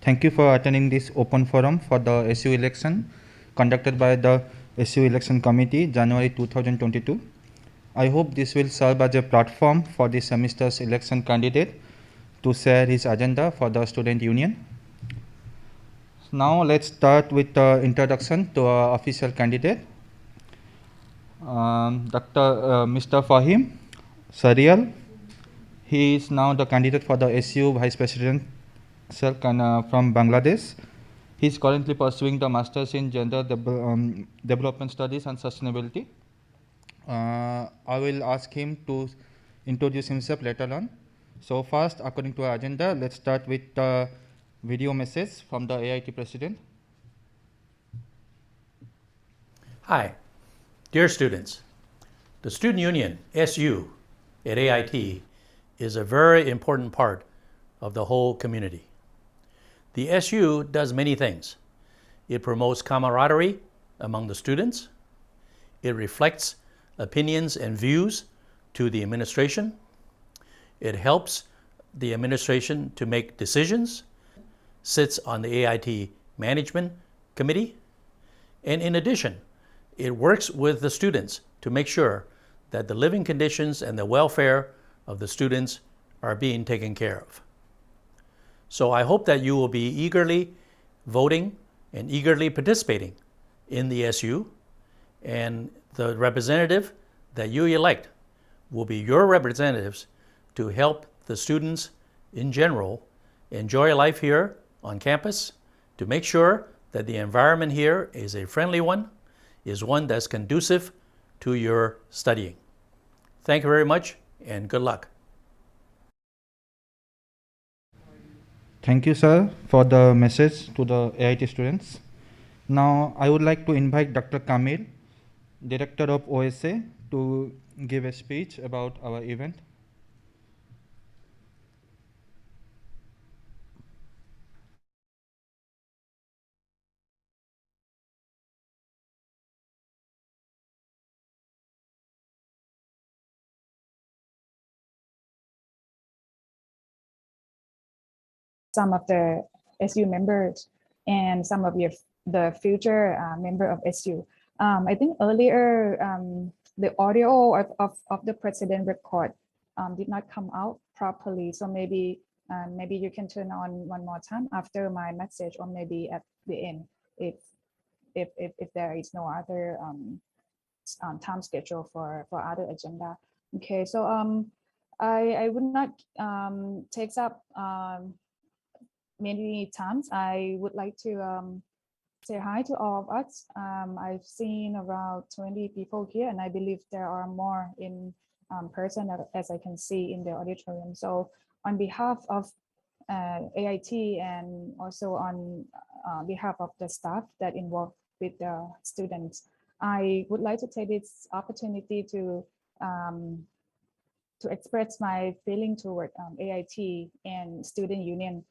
Thank you for attending this open forum for the SU election conducted by the SU Election Committee, January 2022. I hope this will serve as a platform for the semester's election candidate to share his agenda for the student union. Now let's start with the introduction to our official candidate, Mr. Fahim Sarial. He is now the candidate for the SU Vice President from Bangladesh. He is currently pursuing the Masters in Gender Development Studies and Sustainability. I will ask him to introduce himself later on. So first, according to our agenda, let's start with the video message from the AIT president. Hi, dear students. The Student Union, SU, at AIT is a very important part of the whole community. The SU does many things. It promotes camaraderie among the students. It reflects opinions and views to the administration. It helps the administration to make decisions, sits on the AIT Management Committee, and in addition, it works with the students to make sure that the living conditions and the welfare of the students are being taken care of. So I hope that you will be eagerly voting and eagerly participating in the SU, and the representative that you elect will be your representatives to help the students in general enjoy life here on campus, to make sure that the environment here is a friendly one, is one that's conducive to your studying. Thank you very much and good luck. Thank you, sir, for the message to the AIT students. Now, I would like to invite Dr. Kamil, Director of OSA, to give a speech about our event. Some of the SU members and some of the future member of SU. I think earlier the audio of the president record did not come out properly. So maybe you can turn on one more time after my message, or maybe at the end if there is no other time schedule for other agenda. Okay, so I would not take up many times. I would like to say hi to all of us. I've seen around 20 people here, and I believe there are more in person as I can see in the auditorium. So on behalf of AIT and also on behalf of the staff that involved with the students, I would like to take this opportunity to express my feeling toward AIT and student union.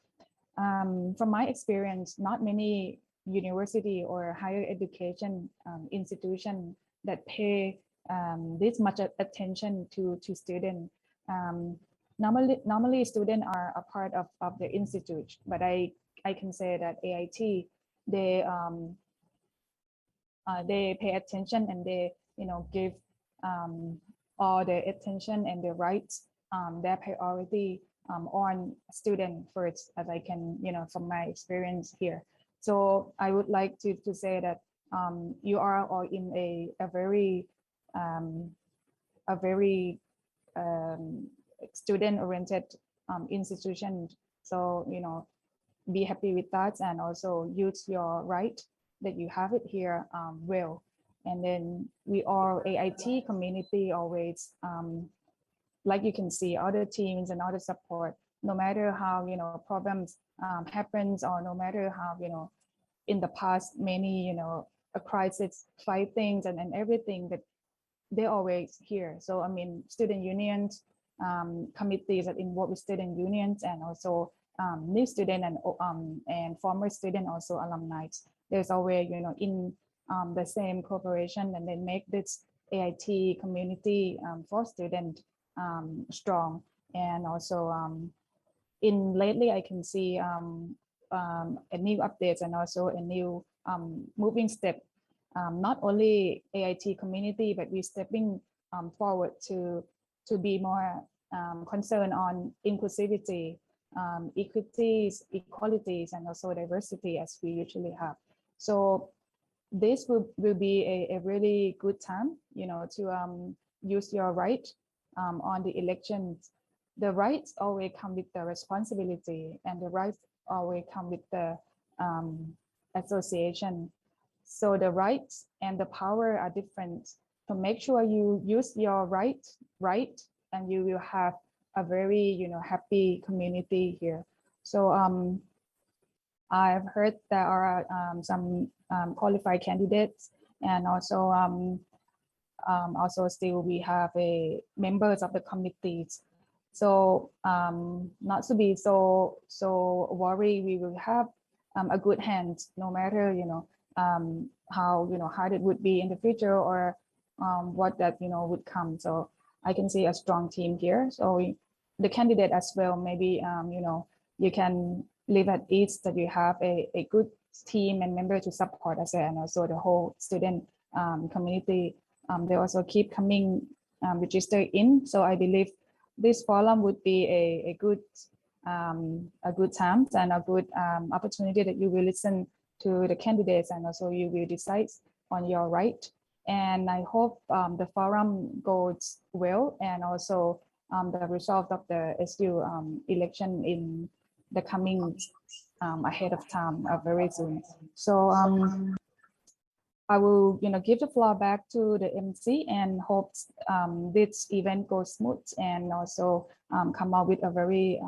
From my experience, not many university or higher education institution that pay this much attention to student. Normally students are a part of the institute, but I can say that AIT, they pay attention, and they give all the attention and the rights, their priority on student first, as I can, from my experience here. So I would like to say that you are all in a very student-oriented institution. So be happy with that, and also use your right that you have it here well. And then we are AIT community always, like you can see other teams and other support, no matter how problems happens, or no matter how in the past many a crisis, fight things and everything, that they're always here. So I mean, student unions, committees that involve with student unions, and also new student and former student, also alumni. There's always in the same cooperation, and then make this AIT community for student strong. And also in lately I can see a new updates and also a new moving step. Not only AIT community, but we're stepping forward to be more concerned on inclusivity, equities, equalities, and also diversity as we usually have. So this will be a really good time, to use your right on the elections. The rights always come with the responsibility, and the rights always come with the association. So the rights and the power are different. So make sure you use your right, and you will have a very, happy community here. So I've heard there are some qualified candidates, and also also still we have a members of the committees. So not to be so worried, we will have a good hand, no matter how hard it would be in the future, or what that would come. So I can see a strong team here. So the candidate as well, maybe you can live at ease that you have a good team and member to support us, and also the whole student community. They also keep coming registered in. So I believe this forum would be a good time and a good opportunity that you will listen to the candidates, and also you will decide on your right. And I hope the forum goes well, and also the result of the SU election in the coming ahead of time, very soon. So I will give the floor back to the MC, and hope this event goes smooth, and also come out with a very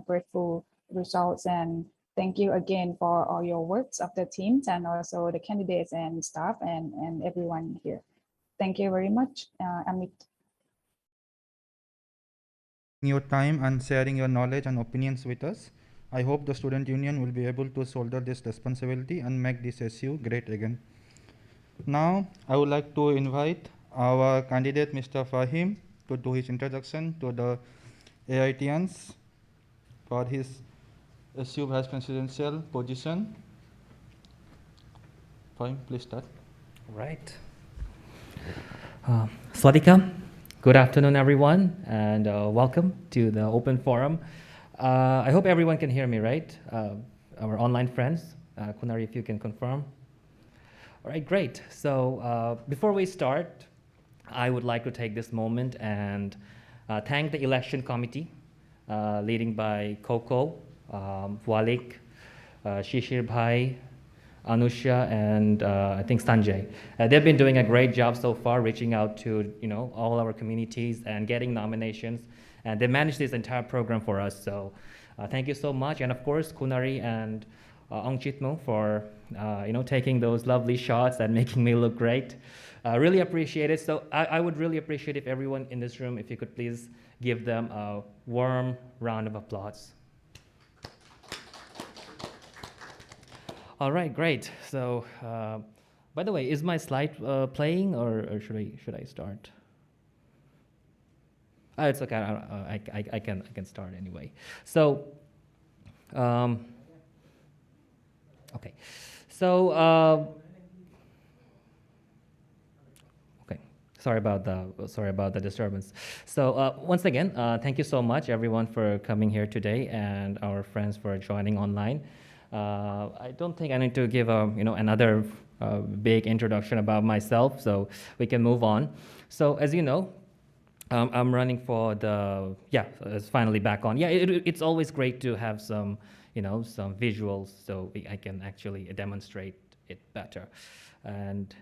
grateful results. And thank you again for all your works of the teams, and also the candidates and staff, and everyone here. Thank you very much, Amit. Your time and sharing your knowledge and opinions with us. I hope the student union will be able to shoulder this responsibility and make this SU great again. Now, I would like to invite our candidate, Mr. Fahim, to do his introduction to the AITians for his SU Vice Presidential position. Fahim, please start. Right. Swadika, good afternoon, everyone, and welcome to the open forum. I hope everyone can hear me, right? Our online friends, Kunari, if you can confirm. All right, great. So before we start, I would like to take this moment and thank the election committee, leading by Coco, Walik, Shishir Bhai, Anusha, and I think Sanjay. They've been doing a great job so far, reaching out to all our communities and getting nominations, and they managed this entire program for us. So thank you so much, and of course Kunari and Ong Chitmo for taking those lovely shots and making me look great. Really appreciate it. So I would really appreciate if everyone in this room, if you could please give them a warm round of applause. All right, great. So, by the way, is my slide playing, or should I start? It's okay. I can start anyway. So, okay. So, okay. Sorry about the disturbance. So once again, thank you so much, everyone, for coming here today, and our friends for joining online. I don't think I need to give another big introduction about myself, so we can move on. So as you know, I'm running for the, it's finally back on. It's always great to have some visuals, so I can actually demonstrate it better. And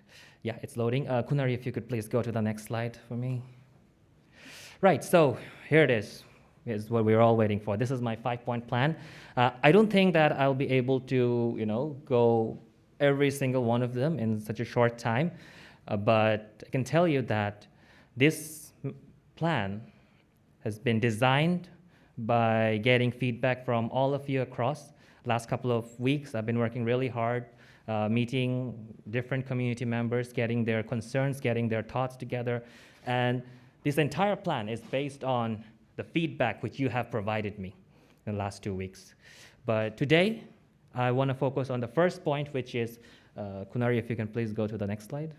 yeah, it's loading. Kunari, if you could please go to the next slide for me. Right, so here it is. Is what we're all waiting for. This is my 5-point plan. I don't think that I'll be able to, go every single one of them in such a short time, but I can tell you that this plan has been designed by getting feedback from all of you across. Last couple of weeks, I've been working really hard, meeting different community members, getting their concerns, getting their thoughts together, and this entire plan is based on the feedback which you have provided me in the last 2 weeks. But today, I want to focus on the first point, which is, Kunari, if you can please go to the next slide.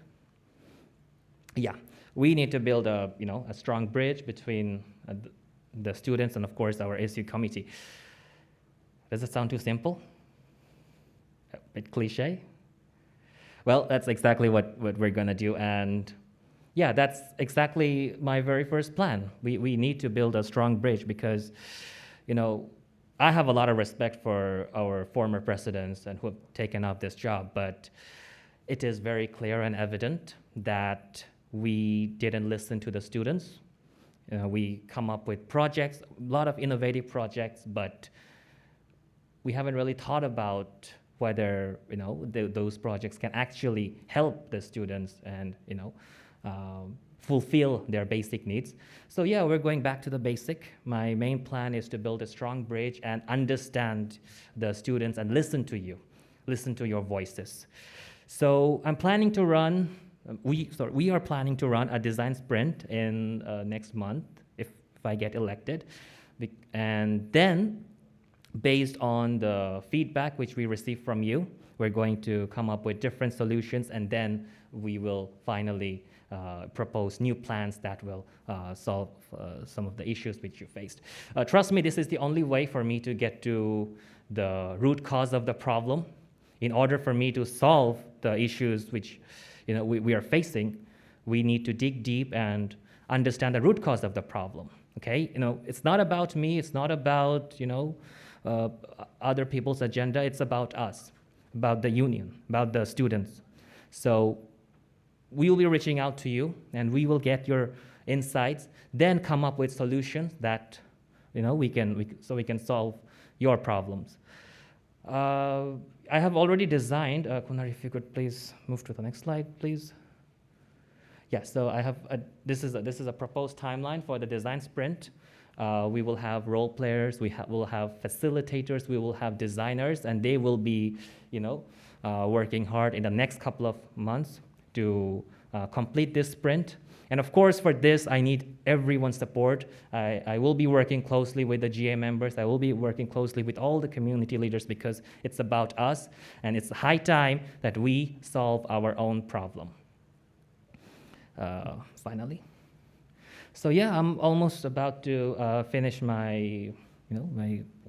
Yeah, we need to build a strong bridge between the students and, of course, our SU committee. Does it sound too simple? A bit cliche? Well, that's exactly what we're going to do. And yeah, that's exactly my very first plan. We need to build a strong bridge because, I have a lot of respect for our former presidents and who have taken up this job, but it is very clear and evident that we didn't listen to the students. We come up with projects, a lot of innovative projects, but we haven't really thought about whether those projects can actually help the students and fulfill their basic needs. So yeah, we're going back to the basic. My main plan is to build a strong bridge and understand the students and listen to you, listen to your voices. So I'm planning to run, we are planning to run a design sprint in next month if I get elected. And then based on the feedback which we receive from you, we're going to come up with different solutions, and then we will finally propose new plans that will solve some of the issues which you faced. Trust me, this is the only way for me to get to the root cause of the problem. In order for me to solve the issues which we are facing, we need to dig deep and understand the root cause of the problem. Okay, it's not about me, it's not about other people's agenda, it's about us, about the union, about the students. So we will be reaching out to you and we will get your insights, then come up with solutions that we can solve your problems. I have already designed, Kunari, if you could please move to the next slide, please. Yeah, so I have this is a proposed timeline for the design sprint. We will have role players, we'll have facilitators, we will have designers, and they will be, working hard in the next couple of months to complete this sprint. And of course, for this, I need everyone's support. I will be working closely with the GA members. I will be working closely with all the community leaders because it's about us, and it's high time that we solve our own problem. Finally. So yeah, I'm almost about to finish my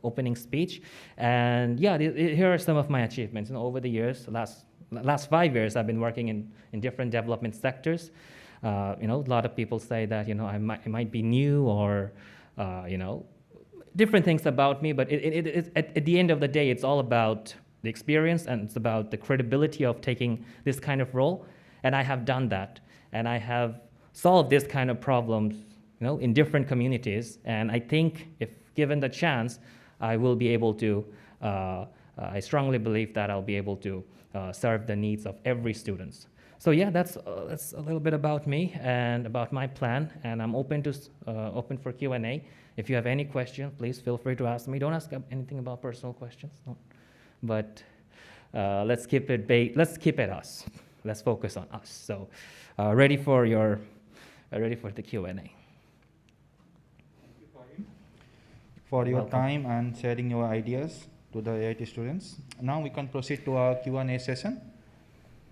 opening speech. And yeah, here are some of my achievements. Over the years, last 5 years, I've been working in different development sectors. A lot of people say that I might be new or different things about me, but at the end of the day, it's all about the experience and it's about the credibility of taking this kind of role. And I have done that, and I have solved this kind of problems, in different communities. And I think if given the chance, I will be able to. I strongly believe that I'll be able to serve the needs of every student. So yeah, that's a little bit about me and about my plan, and I'm open for Q&A. If you have any questions, please feel free to ask me. Don't ask anything about personal questions, no. But let's keep it us. Let's focus on us. So, ready for the Q&A. For your Welcome. time and sharing your ideas to the AIT students. Now we can proceed to our Q&A session.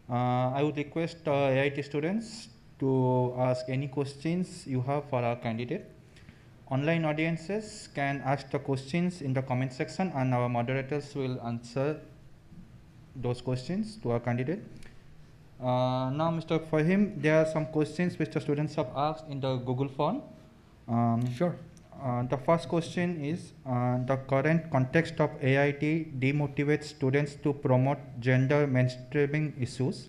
I would request AIT students to ask any questions you have for our candidate. Online audiences can ask the questions in the comment section, and our moderators will answer those questions to our candidate. Now, Mr. Fahim, there are some questions which the students have asked in the Google form. Sure. The first question is, the current context of AIT demotivates students to promote gender mainstreaming issues,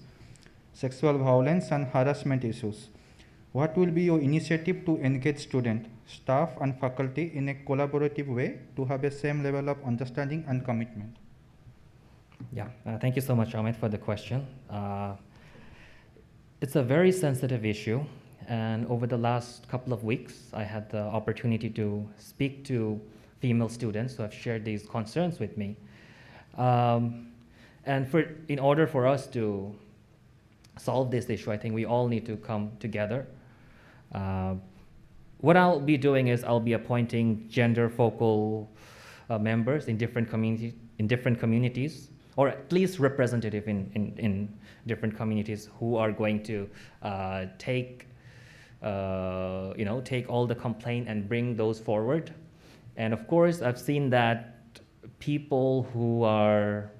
sexual violence and harassment issues. What will be your initiative to engage students, staff and faculty in a collaborative way to have a same level of understanding and commitment? Yeah, thank you so much, Ahmed, for the question. It's a very sensitive issue. And over the last couple of weeks, I had the opportunity to speak to female students who have shared these concerns with me. And in order for us to solve this issue, I think we all need to come together. What I'll be doing is I'll be appointing gender focal members in different in different communities, or at least representative in different communities who are going to take take all the complaint and bring those forward. And of course, I've seen that people who are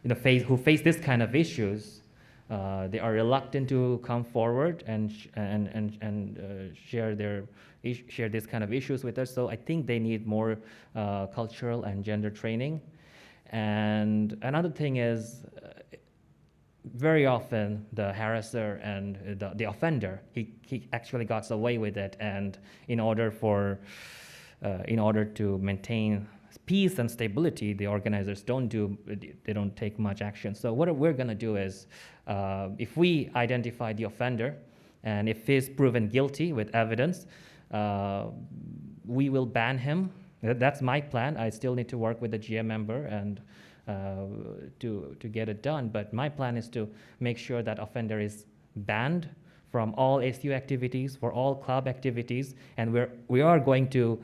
who face this kind of issues, they are reluctant to come forward and share this kind of issues with us. So I think they need more cultural and gender training. And another thing is, very often the harasser and the offender, he actually got away with it, and in order to maintain peace and stability, the organizers don't take much action. So what we're going to do is, if we identify the offender and if he's proven guilty with evidence, we will ban him. That's my plan. I still need to work with the GM member and to get it done. But my plan is to make sure that offender is banned from all SU activities, for all club activities, and we are going to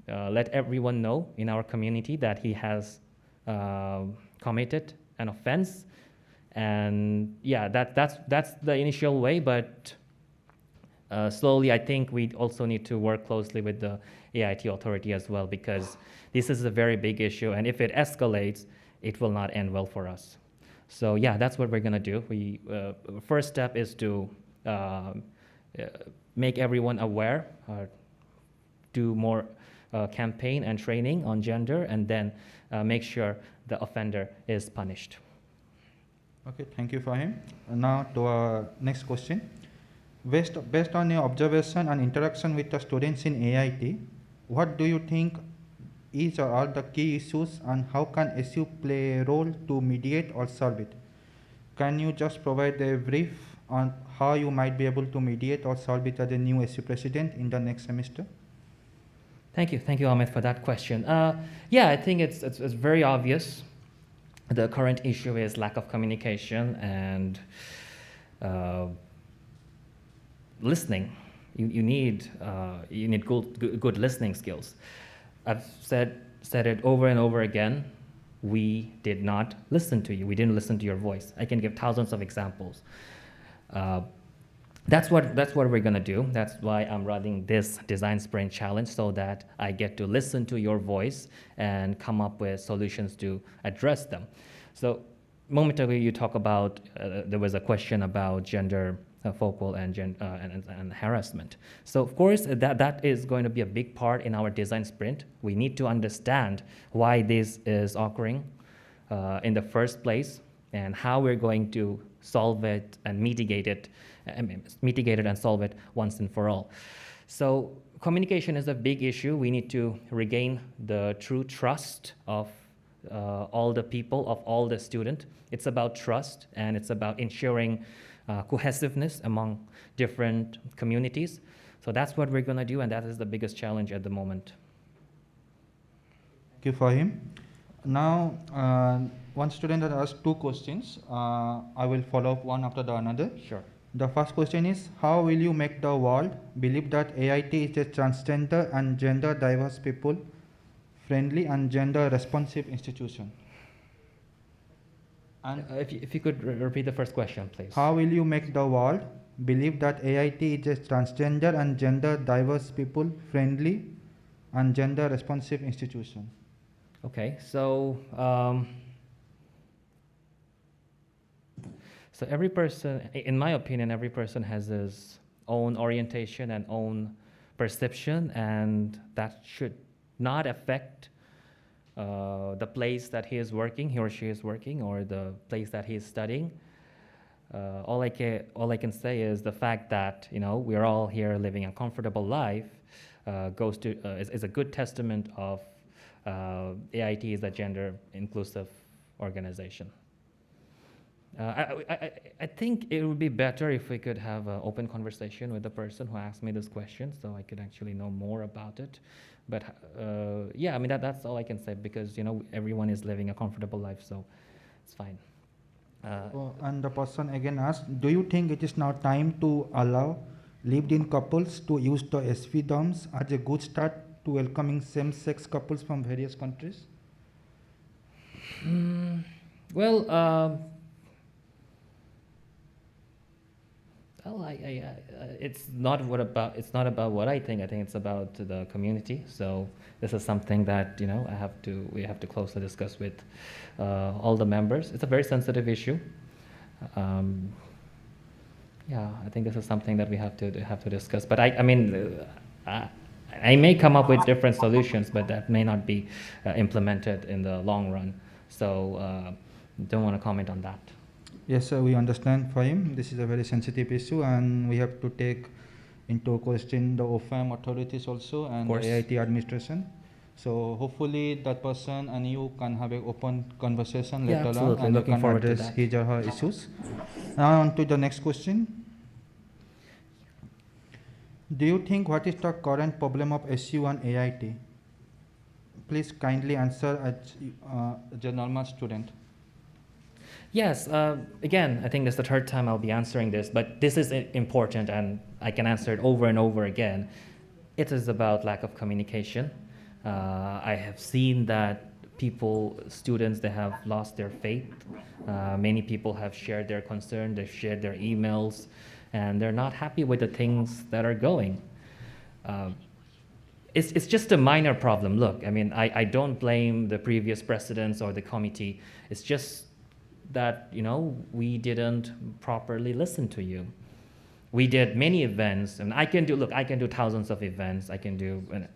let everyone know in our community that he has committed an offense. And yeah, that's the initial way, but slowly I think we also need to work closely with the AIT authority as well, because this is a very big issue, and if it escalates, it will not end well for us. So yeah, that's what we're gonna do. First step is to make everyone aware, do more campaign and training on gender, and then make sure the offender is punished. Okay, thank you, Fahim. Now to our next question. Based on your observation and interaction with the students in AIT, what do you think is or are the key issues, and how can SU play a role to mediate or solve it? Can you just provide a brief on how you might be able to mediate or solve it as a new SU president in the next semester? Thank you, Ahmed, for that question. Yeah, I think it's very obvious. The current issue is lack of communication and listening. You need good listening skills. I've said it over and over again. We did not listen to you. We didn't listen to your voice. I can give thousands of examples. That's what we're gonna do. That's why I'm running this Design Sprint Challenge, so that I get to listen to your voice and come up with solutions to address them. So, momentarily you talk about there was a question about gender focal and harassment. So of course that is going to be a big part in our design sprint. We need to understand why this is occurring in the first place, and how we're going to solve it and mitigate it and solve it once and for all. So communication is a big issue. We need to regain the true trust of all the people, of all the students. It's about trust, and it's about ensuring cohesiveness among different communities. So that's what we're going to do, and that is the biggest challenge at the moment. Thank you, Fahim. Now, one student has asked two questions. I will follow up one after the another. Sure. The first question is, how will you make the world believe that AIT is a transgender and gender diverse people friendly and gender responsive institution? And if you could repeat the first question, please. how will you make the world believe that AIT is a transgender and gender diverse people friendly and gender responsive institution? Okay, so so every person, in my opinion, every person has his own orientation and own perception, and that should not affect the place that he or she is working, or the place that he is studying. All I can say is the fact that we're all here living a comfortable life is a good testament of AIT is a gender inclusive organization. I think it would be better if we could have an open conversation with the person who asked me this question, so I could actually know more about it. But yeah, I mean that's all I can say, because everyone is living a comfortable life, so it's fine. And the person again asked, do you think it is now time to allow lived-in couples to use the SV dorms as a good start to welcoming same-sex couples from various countries? Well, well, it's not about what I think. I think it's about the community. So this is something that we have to closely discuss with all the members. It's a very sensitive issue. Um, yeah, I think this is something that we have to discuss. But I mean, I may come up with different solutions, but that may not be implemented in the long run. So don't want to comment on that. Yes, sir, we understand for him. This is a very sensitive issue, and we have to take into question the OFAM authorities also and the course. AIT administration. So hopefully that person and you can have an open conversation Yeah, later on, absolutely. and you Looking can forward to address that. his or her issues. Now on to the next question. Do you think what is the current problem of SU and AIT? Please kindly answer as a normal student. Yes, again, I think this is the third time I'll be answering this, but this is important and I can answer it over and over again. It is about lack of communication. I have seen that students, they have lost their faith. Many people have shared their concern, they've shared their emails, and they're not happy with the things that are going. It's just a minor problem. Look, I mean, I don't blame the previous presidents or the committee. It's just that, we didn't properly listen to you. We did many events, and I can do thousands of events. I can do a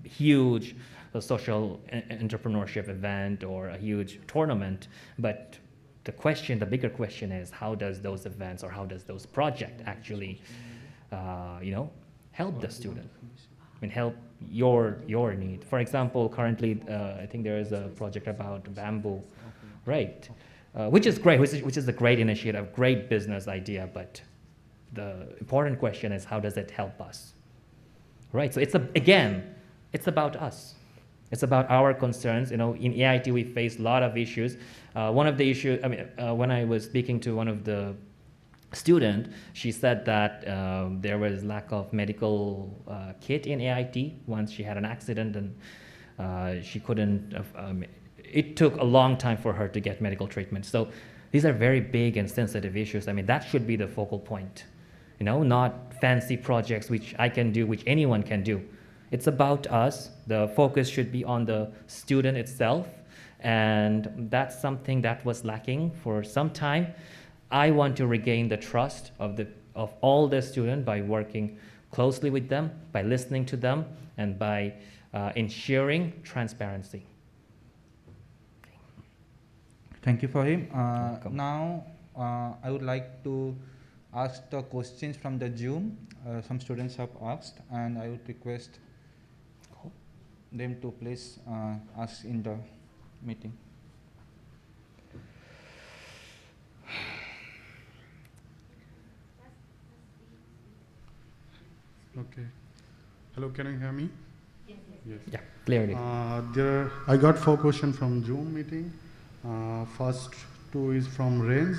huge social entrepreneurship event or a huge tournament, but the bigger question is, how does those events or how does those projects actually, help the student? I mean, help your need. For example, currently, I think there is a project about bamboo, right? Which is great, which is a great initiative, great business idea, but the important question is, how does it help us? Right, so it's about us. It's about our concerns. In AIT, we face a lot of issues. One of the issues, when I was speaking to one of the student, she said that there was lack of medical kit in AIT. Once she had an accident and she couldn't, it took a long time for her to get medical treatment. So these are very big and sensitive issues. I mean, that should be the focal point, not fancy projects which I can do, which anyone can do. It's about us. The focus should be on the student itself. And that's something that was lacking for some time. I want to regain the trust of all the students by working closely with them, by listening to them, and by ensuring transparency. Thank you for him. welcome. Now, I would like to ask the questions from the Zoom. Some students have asked, and I would request them to please ask in the meeting. Okay. Hello, can you hear me? Yes. Yeah, clearly. I got 4 questions from Zoom meeting. First 2 is from Range.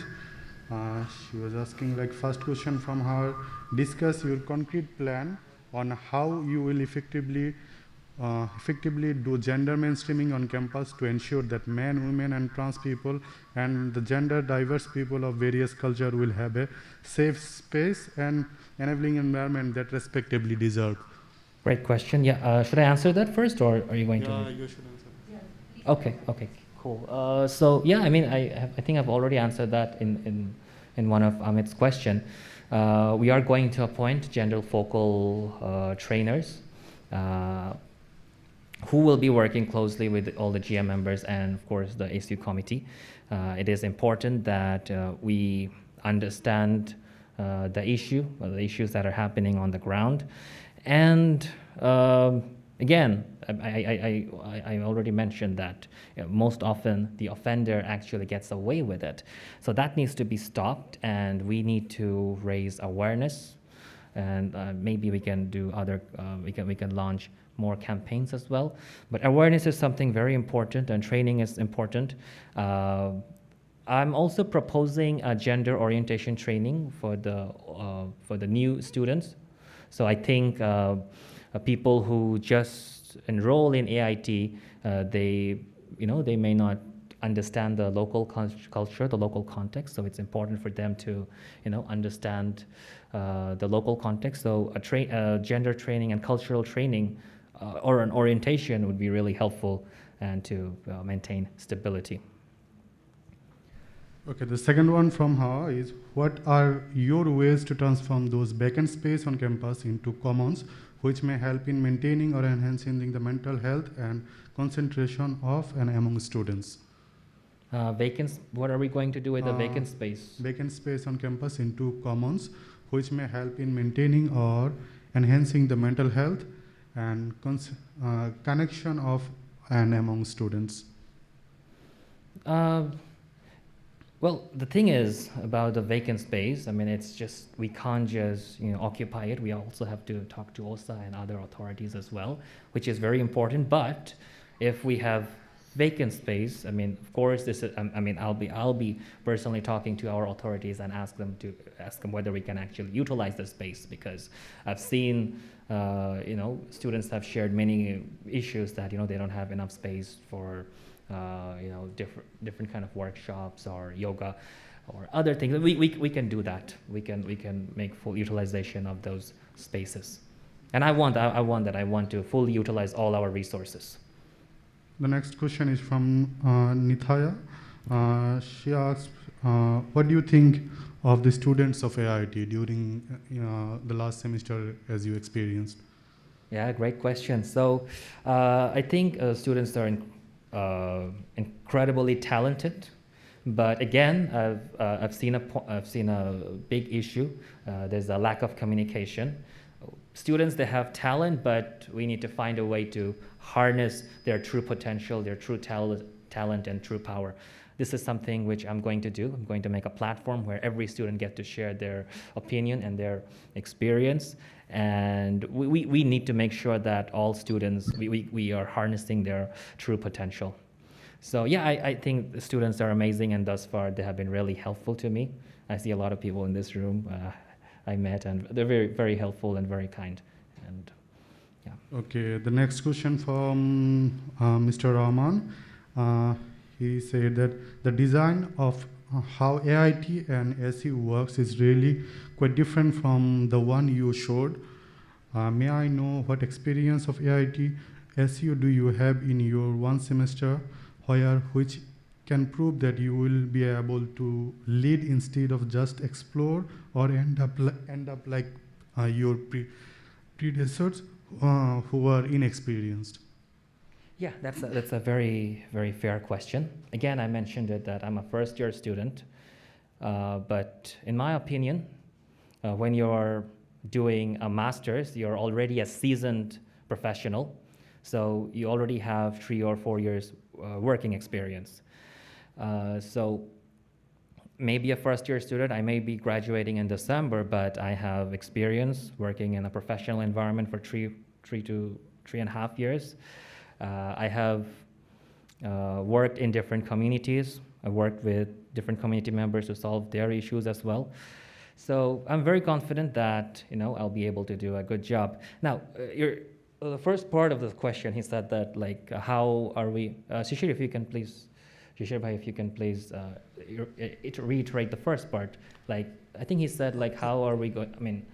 She was asking, first question from her, discuss your concrete plan on how you will effectively do gender mainstreaming on campus to ensure that men, women, and trans people and the gender diverse people of various culture will have a safe space and enabling environment that respectively deserve. Great question. Yeah, should I answer that first, or are you going to? Yeah, you should answer. Okay, cool. So yeah, I mean, I think I've already answered that in one of Amit's question. We are going to appoint gender focal trainers who will be working closely with all the GM members and of course the ACU committee. It is important that we understand the issues that are happening on the ground. And again, I already mentioned that most often the offender actually gets away with it. So that needs to be stopped, and we need to raise awareness. And maybe we can do we can launch more campaigns as well. But awareness is something very important, and training is important. I'm also proposing a gender orientation training for the new students. So I think people who just enroll in AIT, they may not understand the local culture, the local context. So it's important for them to, understand the local context. So gender training and cultural training or an orientation would be really helpful and to maintain stability. Okay, the second one from her is, what are your ways to transform those vacant space on campus into commons, which may help in maintaining or enhancing the mental health and concentration of and among students? What are we going to do with the vacant space? Vacant space on campus into commons, which may help in maintaining or enhancing the mental health and connection of and among students. Well, the thing is about the vacant space, I mean, it's just, we can't just, occupy it. We also have to talk to OSA and other authorities as well, which is very important. But if we have vacant space, I mean, of course, I'll be personally talking to our authorities and ask them whether we can actually utilize the space, because I've seen, students have shared many issues that, they don't have enough space for different kind of workshops or yoga or other things. We can do that. We can make full utilization of those spaces. And I want to fully utilize all our resources. The next question is from Nithaya. She asks, what do you think of the students of AIT during the last semester as you experienced? Yeah, great question. So I think students are incredibly talented, but again, I've seen a big issue. There's a lack of communication. Students, they have talent, but we need to find a way to harness their true potential, their true talent and true power. This is something which I'm going to do. I'm going to make a platform where every student gets to share their opinion and their experience. And we need to make sure that all students, we are harnessing their true potential. So yeah, I think the students are amazing, and thus far they have been really helpful to me. I see a lot of people in this room I met, and they're very, very helpful and very kind. And yeah. Okay, the next question from Mr. Rahman. He said that the design of how AIT and SU works is really quite different from the one you showed. May I know what experience of AIT SU do you have in your one semester, which can prove that you will be able to lead instead of just explore, or end up like your predecessors who were inexperienced? Yeah, that's a very, very fair question. Again, I mentioned it that I'm a first-year student, but in my opinion, when you're doing a master's, you're already a seasoned professional, so you already have 3 or 4 years working experience. So maybe a first-year student, I may be graduating in December, but I have experience working in a professional environment for 3 to 3.5 years. I have worked in different communities. I worked with different community members to solve their issues as well. So I'm very confident that I'll be able to do a good job. Now, the first part of the question, he said that how are we? Shishir, if you can please, reiterate the first part. I think he said how are we going? I mean,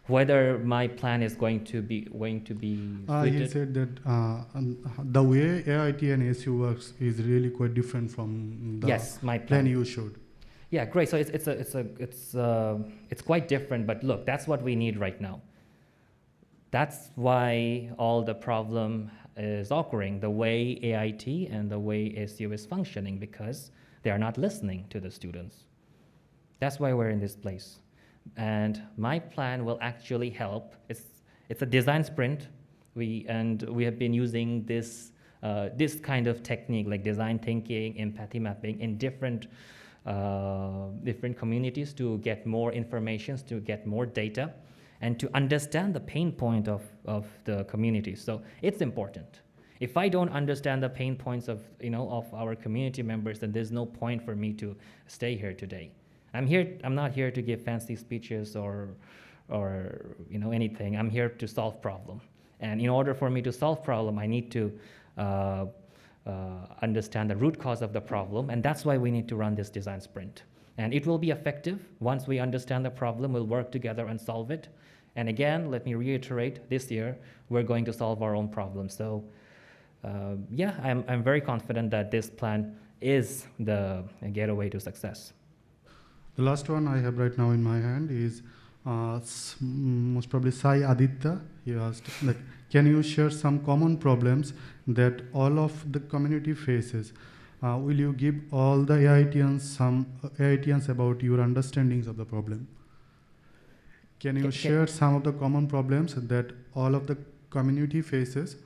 whether my plan is going to be He said that the way AIT and SU works is really quite different from the my plan you showed. Yeah, great. So it's quite different. But look, that's what we need right now. That's why all the problem is occurring, the way AIT and the way SU is functioning, because they are not listening to the students. That's why we're in this place. And my plan will actually help. It's a design sprint. We have been using this kind of technique, like design thinking, empathy mapping, in different communities to get more information, to get more data, and to understand the pain point of the community. So it's important. If I don't understand the pain points of our community members, then there's no point for me to stay here today. I'm not here to give fancy speeches or anything. I'm here to solve problem. And in order for me to solve problem, I need to understand the root cause of the problem, and that's why we need to run this design sprint. And it will be effective once we understand the problem. We'll work together and solve it. And again, let me reiterate, this year we're going to solve our own problems. So yeah, I'm very confident that this plan is the gateway to success. The last one I have right now in my hand is most probably Sai Aditya. He asked, like, can you share some common problems that all of the community faces? Will you give all the AITians some AITians about your understandings of the problem? Can you share some of the common problems that all of the community faces,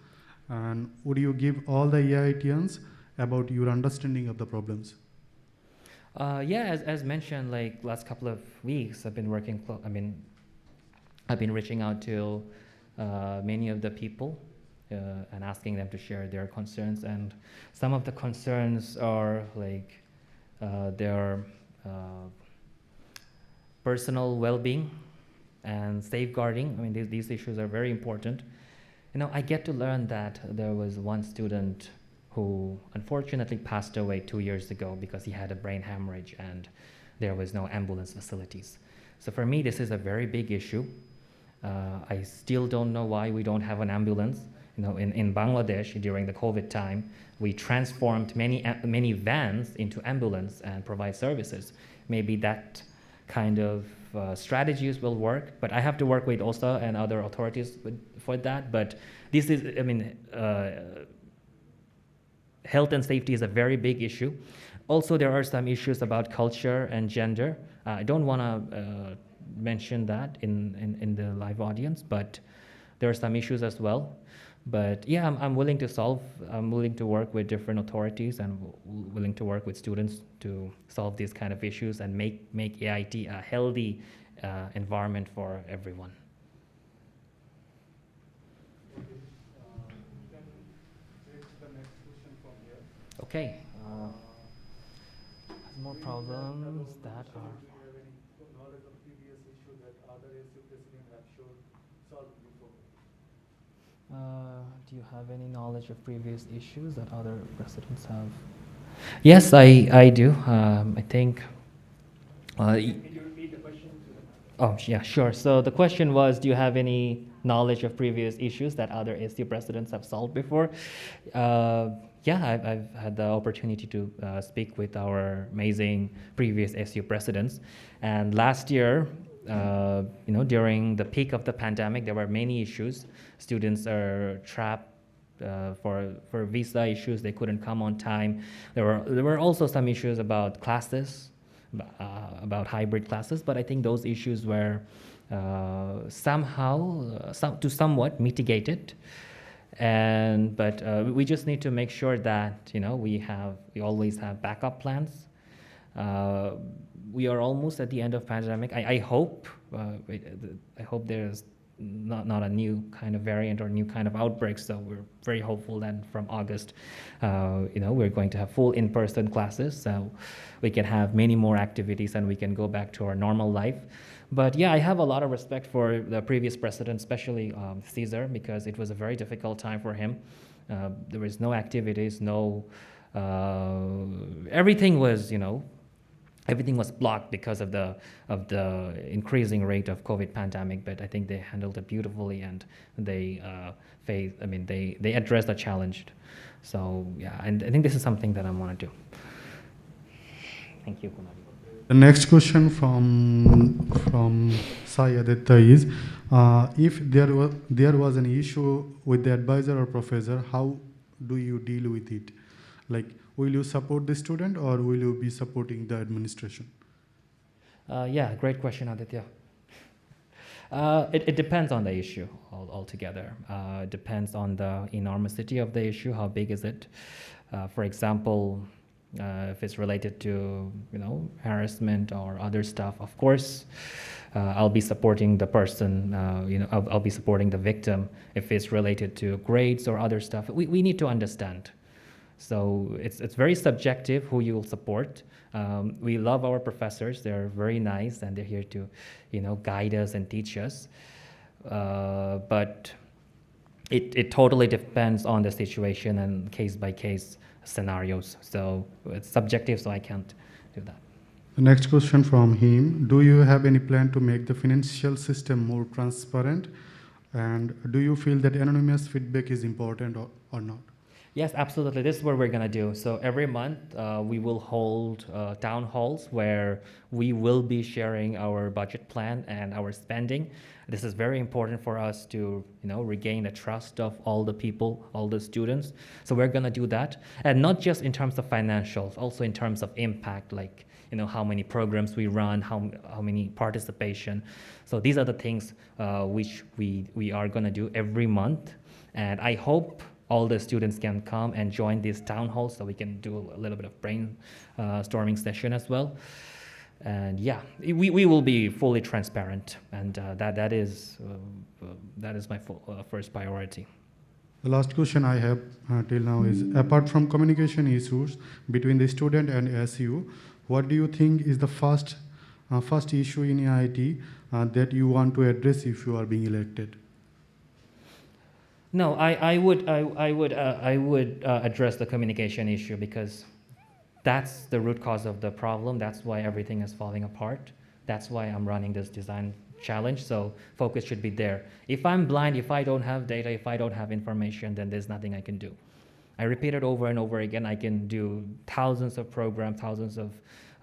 and would you give all the AITians about your understanding of the problems? Yeah, as mentioned, like last couple of weeks, I've been working. I've been reaching out to many of the people and asking them to share their concerns. And some of the concerns are like their personal well-being and safeguarding. I mean, these issues are very important. You know, I get to learn that there was one student who unfortunately passed away 2 years ago because he had a brain hemorrhage and there was no ambulance facilities. So for me, this is a very big issue. I still don't know why we don't have an ambulance. You know, in Bangladesh during the COVID time, we transformed many vans into ambulance and provide services. Maybe that kind of strategies will work, but I have to work with OSA and other authorities for that. But this is, I mean, health and safety is a very big issue. Also, there are some issues about culture and gender. I don't want to mention that in the live audience, but there are some issues as well. But yeah, I'm willing to solve. I'm willing to work with different authorities and willing to work with students to solve these kind of issues and make AIT a healthy environment for everyone. Okay. More problems that are. Do you have any knowledge of previous issues that other presidents have? Yes, I do. I think. Oh, yeah, sure. So the question was, do you have any knowledge of previous issues that other SU presidents have solved before? Yeah, I've had the opportunity to speak with our amazing previous SU presidents. And last year, you know, during the peak of the pandemic, there were many issues. Students are trapped for visa issues. They couldn't come on time. There were also some issues about classes, about hybrid classes. But I think those issues were somehow somewhat mitigated. But we just need to make sure that, you know, we always have backup plans. We are almost at the end of pandemic. I hope there's not a new kind of variant or new kind of outbreak. So we're very hopeful that from August, you know, we're going to have full in-person classes. So we can have many more activities and we can go back to our normal life. But yeah, I have a lot of respect for the previous president, especially Caesar, because it was a very difficult time for him. There was no activities, everything was, you know, everything was blocked because of the increasing rate of COVID pandemic. But I think they handled it beautifully and they they addressed the challenge. So yeah, and I think this is something that I want to do. Thank you, Kumari. The next question from Sai Aditya is, if there was an issue with the advisor or professor, how do you deal with it? Like, will you support the student or will you be supporting the administration? Yeah, great question, Aditya. It depends on the issue altogether. It depends on the enormity of the issue. How big is it? For example, if it's related to, you know, harassment or other stuff, of course, I'll be supporting the person. You know, I'll be supporting the victim. If it's related to grades or other stuff, we need to understand. So it's very subjective who you will support. We love our professors; they're very nice and they're here to, you know, guide us and teach us. But it totally depends on the situation and case by case scenarios. So it's subjective, so I can't do that. The next question from him: do you have any plan to make the financial system more transparent? And do you feel that anonymous feedback is important or not? Yes, absolutely. This is what we're going to do. So every month we will hold town halls where we will be sharing our budget plan and our spending. This is very important for us to, regain the trust of all the people, all the students. So we're going to do that. And not just in terms of financials, also in terms of impact, like, how many programs we run, how many participation. So these are the things which we are going to do every month. And I hope all the students can come and join this town hall so we can do a little bit of brainstorming session as well. And yeah, we will be fully transparent, and that is my first priority. The last question I have till now is: apart from communication issues between the student and SU, what do you think is the first issue in AIT that you want to address if you are being elected? No, I would address the communication issue, because that's the root cause of the problem. That's why everything is falling apart. That's why I'm running this design challenge. So focus should be there. If I'm blind, if I don't have data, if I don't have information, then there's nothing I can do. I repeat it over and over again. I can do thousands of programs, thousands of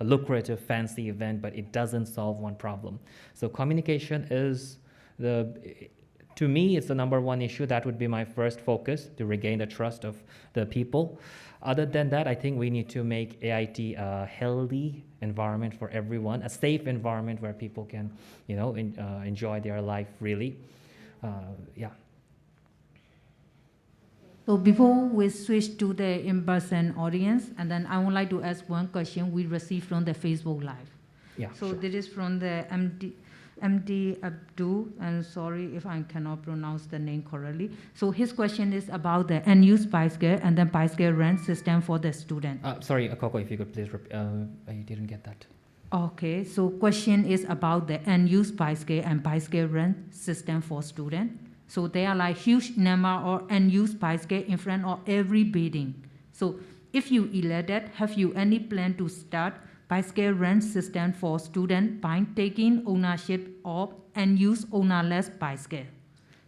lucrative, fancy event, but it doesn't solve one problem. So communication is to me, it's the number one issue. That would be my first focus, to regain the trust of the people. Other than that, I think we need to make AIT a healthy environment for everyone, a safe environment where people can, enjoy their life really. Yeah. So before we switch to the in-person audience, and then I would like to ask one question we received from the Facebook Live. Yeah. So Sure. this is from the MD Abdul, and sorry if I cannot pronounce the name correctly. So his question is about the NU Spice-Care and then Spice-Care rent system for the student. Sorry, Coco, if you could please repeat. I didn't get that. Okay, so question is about the NU Spice-Care and Spice-Care rent system for student. So there are like huge number of NU Spice-Care in front of every building. So if you elected, have you any plan to start Spice-Care rent system for student by taking ownership of and use ownerless Spice-Care?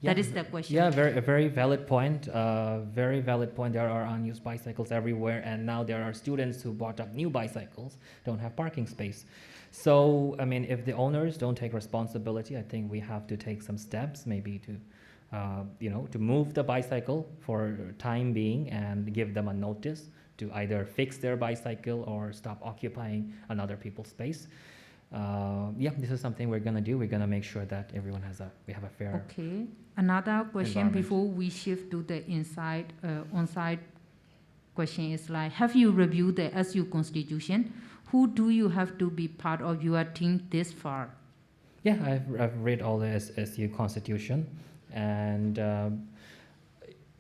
That is the question. Yeah, very valid point. Very valid point. There are unused bicycles everywhere, and now there are students who bought up new bicycles, don't have parking space. So, I mean, if the owners don't take responsibility, I think we have to take some steps, maybe to, to move the bicycle for time being and give them a notice to either fix their bicycle or stop occupying another people's space. This is something we're gonna do. We're gonna make sure that everyone we have a fair. Okay. Another question environment. before we shift to the on-site question is like, have you reviewed the SU Constitution? Who do you have to be part of your team this far? Yeah, I've read all the SU Constitution, and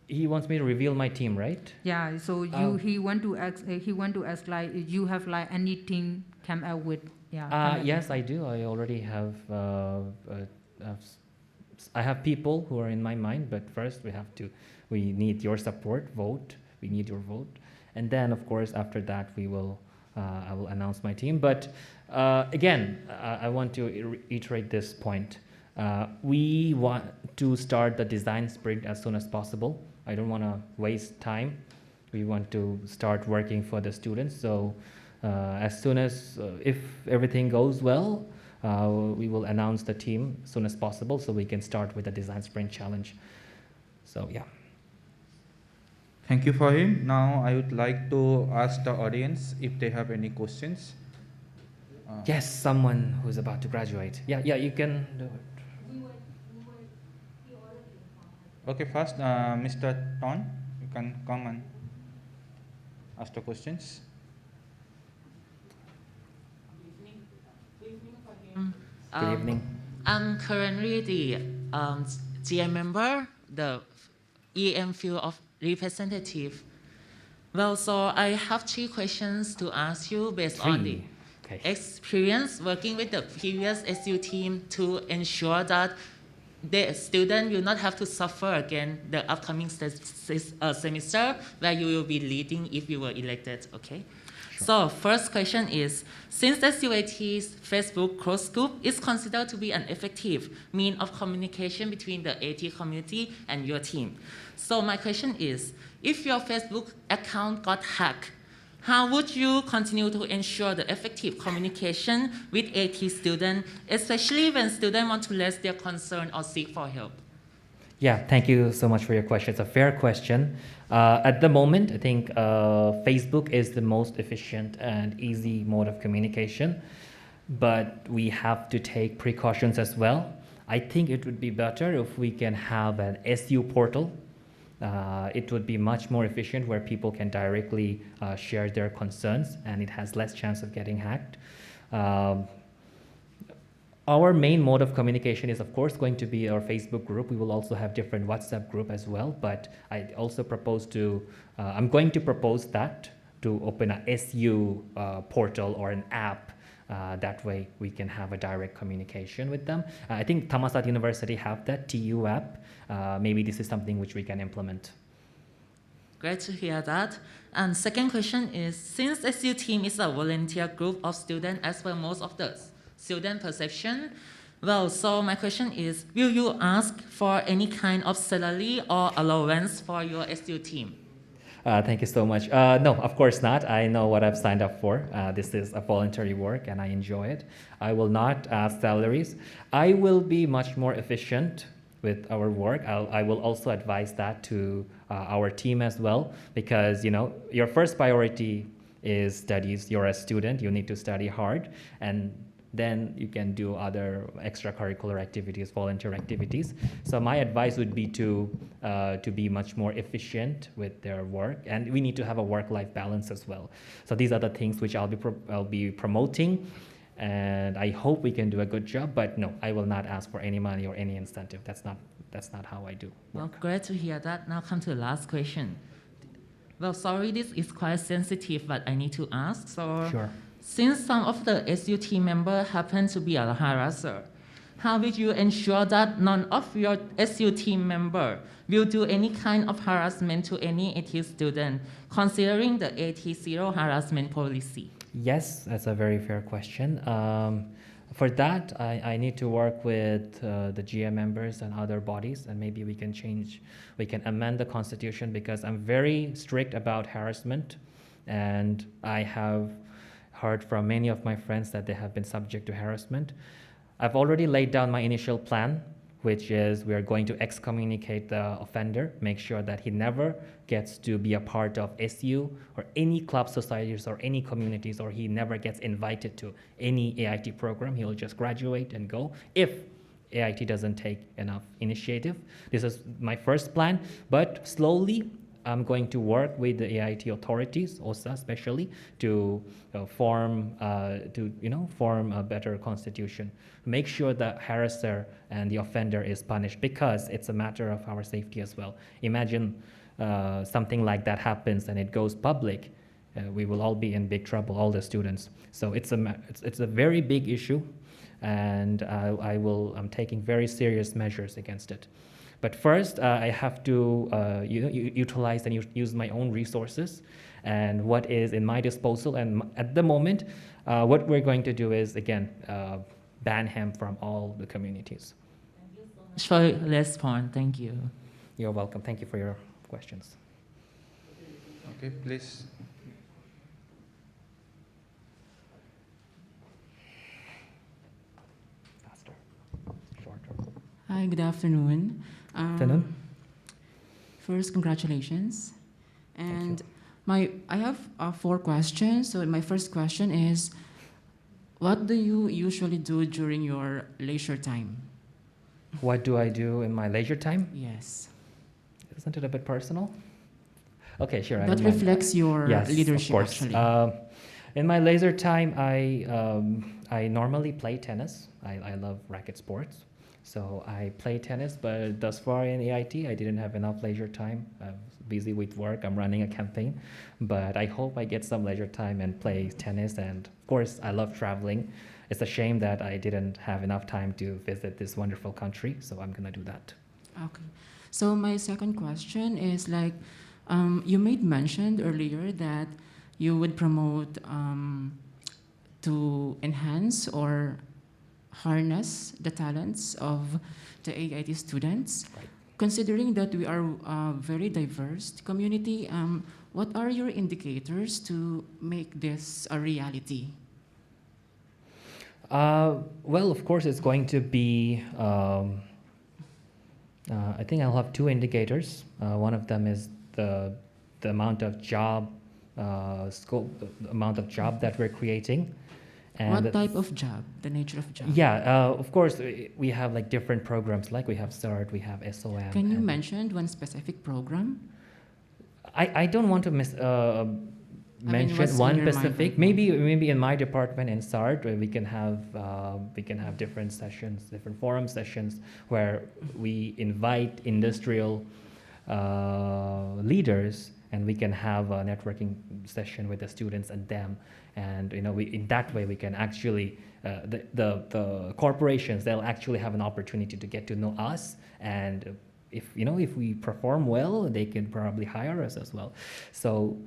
he wants me to reveal my team, right? Yeah. So he want to ask like, you have like any team come out with? Yeah. Yes, I do. I already have. I have people who are in my mind, but first we need your support, vote. We need your vote, and then of course after that I will announce my team. But again, I want to reiterate this point. We want to start the design sprint as soon as possible. I don't want to waste time. We want to start working for the students. So as soon as, if everything goes well, we will announce the team as soon as possible so we can start with the design sprint challenge. So yeah. Thank you for him. Now I would like to ask the audience if they have any questions. Yes, someone who's about to graduate. Yeah, you can do it. Okay, first, Mr. Ton, you can come and ask the questions. Good evening. I'm currently the GM member, the EM field of representative. Well, so I have 3 questions to ask you based on the Okay. experience working with the previous SU team to ensure that the student will not have to suffer again the upcoming semester where you will be leading if you were elected, okay? So first question is, since the SUAT's Facebook closed group is considered to be an effective means of communication between the AT community and your team. So my question is, if your Facebook account got hacked, how would you continue to ensure the effective communication with AT students, especially when students want to raise their concern or seek for help? Yeah, thank you so much for your question. It's a fair question. At the moment, I think Facebook is the most efficient and easy mode of communication, but we have to take precautions as well. I think it would be better if we can have an SU portal. It would be much more efficient where people can directly share their concerns and it has less chance of getting hacked. Our main mode of communication is, of course, going to be our Facebook group. We will also have different WhatsApp group as well, but I also propose to, I'm going to propose that to open a SU portal or an app. That way we can have a direct communication with them. I think Thammasat University have that TU app. Maybe this is something which we can implement. Great to hear that. And second question is, since SU team is a volunteer group of students as well most of the student perception, well, so my question is, will you ask for any kind of salary or allowance for your SU team? Thank you so much. No, of course not. I know what I've signed up for. This is a voluntary work and I enjoy it. I will not ask salaries. I will be much more efficient with our work. I will also advise that to our team as well, because your first priority is studies. You're a student, you need to study hard, and then you can do other extracurricular activities, volunteer activities. So my advice would be to be much more efficient with their work, and we need to have a work-life balance as well. So these are the things which I'll be promoting, and I hope we can do a good job. But no, I will not ask for any money or any incentive. That's not how I do. Well, great to hear that. Now come to the last question. Well, sorry, this is quite sensitive, but I need to ask. So. Sure. Since some of the SU team members happen to be a harasser, how will you ensure that none of your SU team members will do any kind of harassment to any AT student, considering the AT zero harassment policy? Yes, that's a very fair question. For that, I need to work with the GM members and other bodies, and maybe we can amend the constitution, because I'm very strict about harassment, and I have heard from many of my friends that they have been subject to harassment. I've already laid down my initial plan, which is we are going to excommunicate the offender, make sure that he never gets to be a part of SU or any club societies or any communities, or he never gets invited to any AIT program. He'll just graduate and go if AIT doesn't take enough initiative. This is my first plan, but slowly I'm going to work with the AIT authorities, OSA especially, to form a better constitution. Make sure the harasser and the offender is punished, because it's a matter of our safety as well. Imagine something like that happens and it goes public. We will all be in big trouble, all the students. So it's a very big issue, and I'm taking very serious measures against it. But first, I have to utilize and use my own resources and what is in my disposal. And at the moment, what we're going to do is, again, ban him from all the communities. Thank you so much for your response. Thank you. You're welcome. Thank you for your questions. Okay, please. Faster, shorter. Hi, good afternoon. Afternoon. First, congratulations. And I have 4 questions. So my first question is, what do you usually do during your leisure time? What do I do in my leisure time? Yes. Isn't it a bit personal? Okay, sure. I That don't mind. reflects your Yes, leadership, of course. actually. In my leisure time, I normally play tennis. I love racket sports. So I play tennis, but thus far in AIT, I didn't have enough leisure time. I'm busy with work. I'm running a campaign, but I hope I get some leisure time and play tennis. And of course, I love traveling. it's a shame that I didn't have enough time to visit this wonderful country, so I'm gonna do that. Okay. So my second question is like, you made mentioned earlier that you would promote to enhance or harness the talents of the AIT students. Right. Considering that we are a very diverse community, what are your indicators to make this a reality? Well, of course, it's going to be. I think I'll have two indicators. One of them is the amount of job scope, the amount of job that we're creating. And What type of job? The nature of job? Yeah, of course, we have like different programs, like we have SART, we have SOM. Can you and mention one specific program? I don't want to mention what's in one your mind specific. right now? Maybe in my department in SART, where we can have different sessions, different forum sessions, where we invite industrial leaders, and we can have a networking session with the students and them. And in that way we can actually the corporations, they'll actually have an opportunity to get to know us, and if we perform well, they can probably hire us as well. So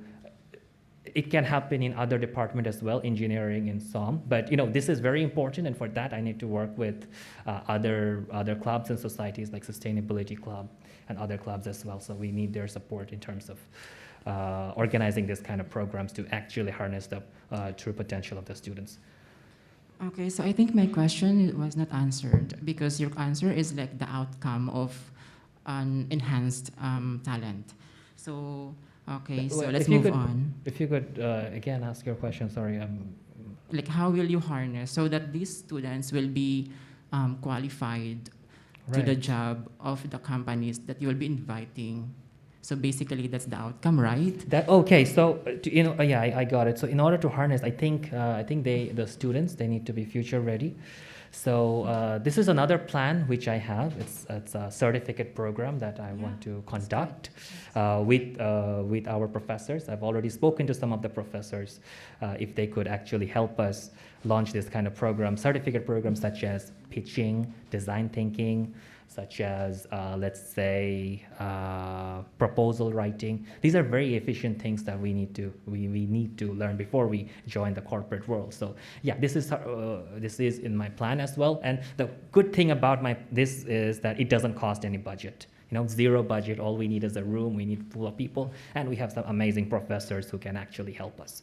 it can happen in other departments as well, engineering and some. But this is very important, and for that I need to work with other clubs and societies like Sustainability Club and other clubs as well. So we need their support in terms of organizing this kind of programs to actually harness the true potential of the students. Okay, so I think my question was not answered because your answer is like the outcome of an enhanced talent. So, okay, so Well, let's if you move could- on. If you could again ask your question, sorry. Like, how will you harness so that these students will be qualified to the Right. job of the companies that you will be inviting? So basically, that's the outcome, right? That okay. So yeah, I got it. So in order to harness, I think the students, they need to be future ready. So this is another plan which I have. It's a certificate program that I want to conduct with our professors. I've already spoken to some of the professors if they could actually help us launch this kind of program, certificate programs such as pitching, design thinking, such as let's say proposal writing. These are very efficient things that we need to learn before we join the corporate world. So yeah, this is in my plan as well. And the good thing about this is that it doesn't cost any budget. Zero budget. All we need is a room. We need full of people, and we have some amazing professors who can actually help us.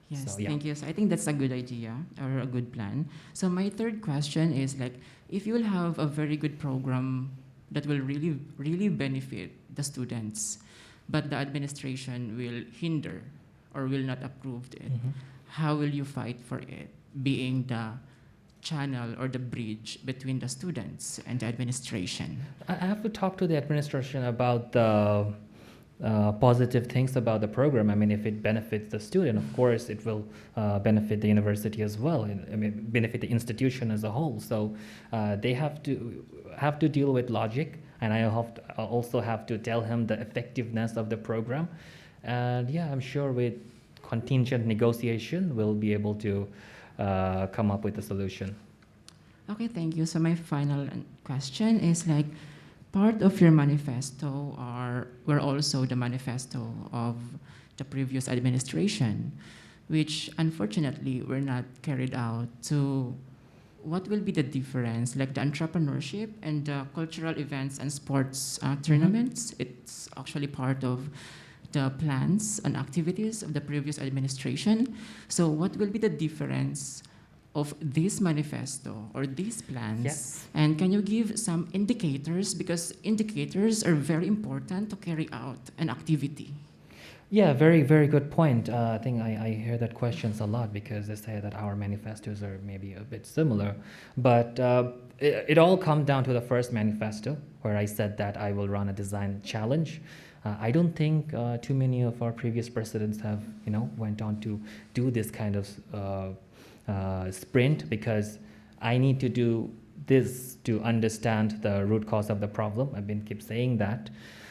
Yes, So, yeah. thank you. So I think that's a good idea or a good plan. So my third question is like, if you will have a very good program that will really, really benefit the students, but the administration will hinder or will not approve it, how will you fight for it, being the channel or the bridge between the students and the administration? I have to talk to the administration about the positive things about the program. I mean, if it benefits the student, of course, it will benefit the university as well. I mean, benefit the institution as a whole. So they have to deal with logic, and I also have to tell him the effectiveness of the program. And yeah, I'm sure with contingent negotiation, we'll be able to come up with a solution. Okay, thank you. So my final question is like, part of your manifesto were also the manifesto of the previous administration, which unfortunately were not carried out. So what will be the difference, like the entrepreneurship and the cultural events and sports tournaments? It's actually part of the plans and activities of the previous administration. So what will be the difference of this manifesto or these plans? Yes. And can you give some indicators, because indicators are very important to carry out an activity? Yeah, very, very good point. I think I hear that questions a lot because they say that our manifestos are maybe a bit similar. But it all comes down to the first manifesto, where I said that I will run a design challenge. I don't think too many of our previous presidents have, went on to do this kind of sprint, because I need to do this to understand the root cause of the problem. I've been keep saying that.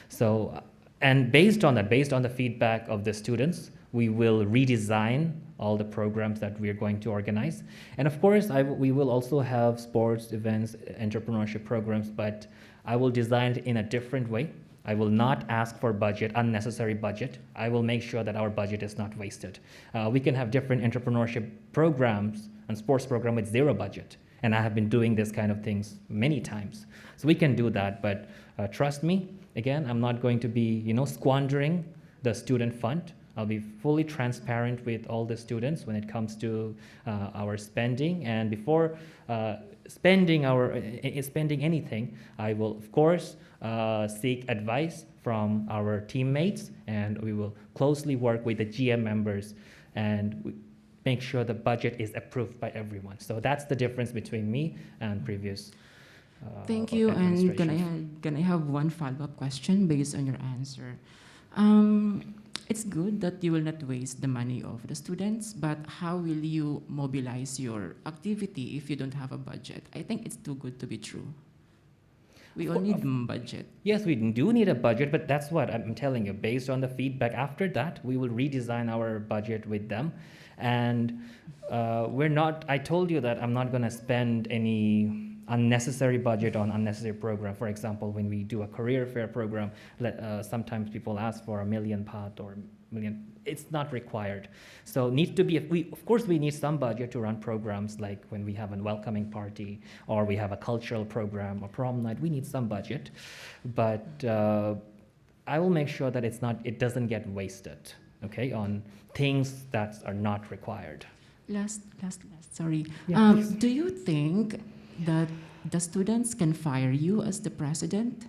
So, and based on that, based on the feedback of the students, we will redesign all the programs that we are going to organize. And of course, we will also have sports, events, entrepreneurship programs, but I will design it in a different way. I will not ask for budget, unnecessary budget. I will make sure that our budget is not wasted. We can have different entrepreneurship programs and sports program with zero budget. And I have been doing this kind of things many times. So we can do that, but trust me, again, I'm not going to be, squandering the student fund. I'll be fully transparent with all the students when it comes to our spending. And before spending anything, I will, of course, seek advice from our teammates, and we will closely work with the GM members and make sure the budget is approved by everyone. So that's the difference between me and previous Thank you. And administrations. can I have one follow-up question based on your answer? It's good that you will not waste the money of the students, but how will you mobilize your activity if you don't have a budget? I think it's too good to be true. We all need budget. Yes, we do need a budget, but that's what I'm telling you. Based on the feedback after that, we will redesign our budget with them. And I told you that I'm not going to spend any unnecessary budget on unnecessary program. For example, when we do a career fair program, sometimes people ask for 1 million baht or million. It's not required. So needs to be. Of course, we need some budget to run programs like when we have a welcoming party or we have a cultural program or prom night. We need some budget, but I will make sure that it doesn't get wasted. Okay, on things that are not required. Last, sorry. Yeah, please. Do you think that the students can fire you as the president?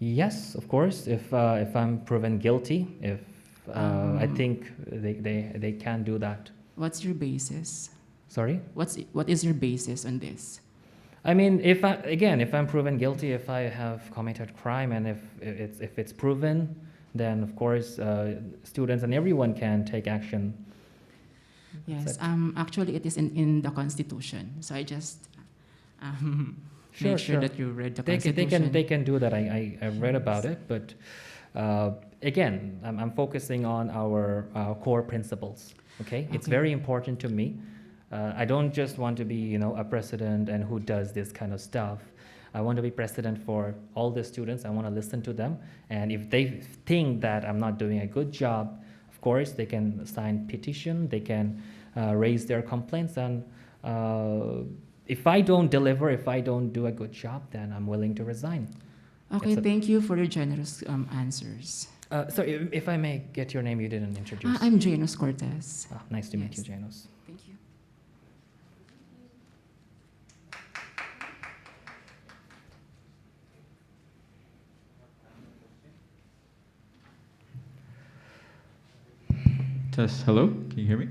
Yes, of course. If I'm proven guilty, I think they can do that. What's your basis? Sorry? What is your basis on this? I mean, if I'm proven guilty, if I have committed crime, and if it's proven, then of course students and everyone can take action. Yes. Actually, it is in the Constitution. So I just make sure that you read the Constitution. They can do that. I read about it, but again, I'm focusing on our core principles. Okay, it's very important to me. I don't just want to be, a president and who does this kind of stuff. I want to be president for all the students. I want to listen to them, and if they think that I'm not doing a good job, of course, they can sign petition. They can raise their complaints, and if I don't deliver, if I don't do a good job, then I'm willing to resign. Okay, thank you for your generous answers. Sorry, if I may get your name, you didn't introduce. I'm Janos Cortez. Nice to meet Yes. you, Janos. Thank you. Test, hello, can you hear me?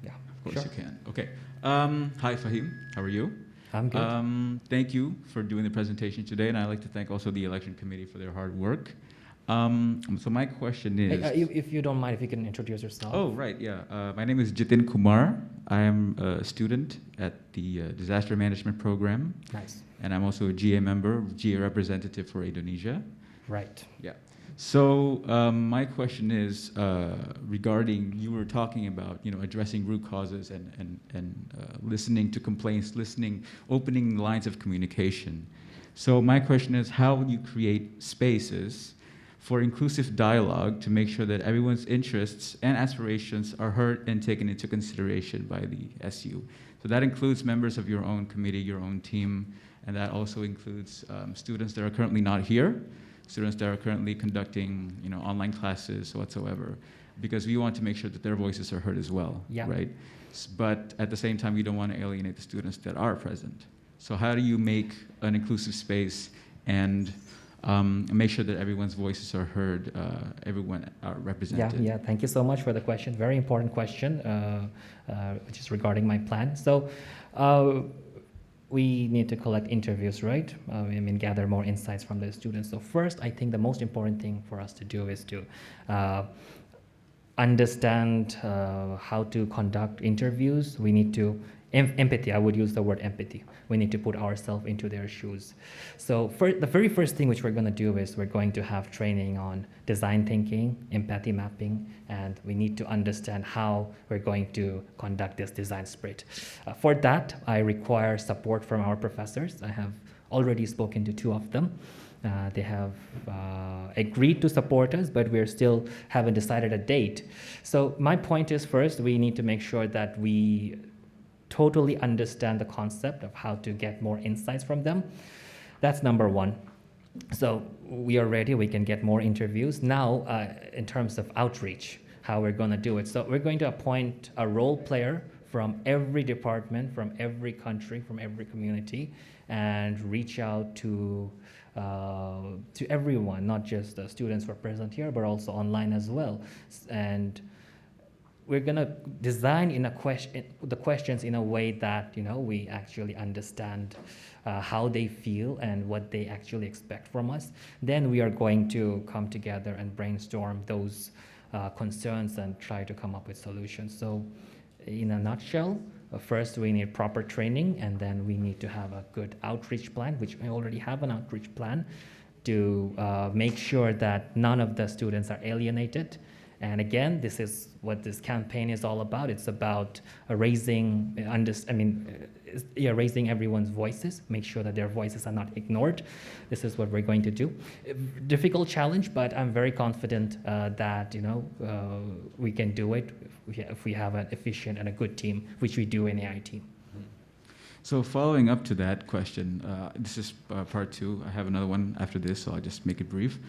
Yeah, Of course sure. you can. Okay. Hi, Fahim. How are you? I'm good. Thank you for doing the presentation today, and I'd like to thank also the election committee for their hard work. So my question is... If you don't mind, if you can introduce yourself. Oh, right, yeah. My name is Jitin Kumar. I am a student at the Disaster Management Program, Nice. and I'm also a GA member, GA representative for Indonesia. Right. Yeah. So my question is regarding, you were talking about, addressing root causes and listening to complaints, opening lines of communication. So my question is, how would you create spaces for inclusive dialogue to make sure that everyone's interests and aspirations are heard and taken into consideration by the SU? So that includes members of your own committee, your own team, and that also includes students that are currently not here, students that are currently conducting, online classes whatsoever, because we want to make sure that their voices are heard as well, Yeah. right? But at the same time, we don't want to alienate the students that are present. So how do you make an inclusive space and make sure that everyone's voices are heard, everyone are represented? Yeah. Thank you so much for the question. Very important question, which is regarding my plan. So we need to collect interviews, right? Gather more insights from the students. So first, I think the most important thing for us to do is to understand how to conduct interviews. We need to empathy. I would use the word empathy. We need to put ourselves into their shoes. So the very first thing which we're going to do is we're going to have training on design thinking, empathy mapping, and we need to understand how we're going to conduct this design sprint. For that, I require support from our professors. I have already spoken to 2 of them. They have agreed to support us, but we still haven't decided a date. So my point is, first, we need to make sure that we totally understand the concept of how to get more insights from them. That's number 1. So we are ready, we can get more interviews. Now, in terms of outreach, how we're going to do it. So we're going to appoint a role player from every department, from every country, from every community, and reach out to everyone, not just the students who are present here, but also online as well. And we're going to design the questions in a way that, you know, we actually understand how they feel and what they actually expect from us. Then we are going to come together and brainstorm those concerns and try to come up with solutions. So in a nutshell, first we need proper training, and then we need to have a good outreach plan, which I already have an outreach plan, to make sure that none of the students are alienated. And again, this is what this campaign is all about. It's about raising everyone's voices, make sure that their voices are not ignored. This is what we're going to do. Difficult challenge, but I'm very confident that, you know, we can do it if we have an efficient and a good team, which we do in AIT. So following up to that question, this is part 2. I have another one after this, so I'll just make it brief.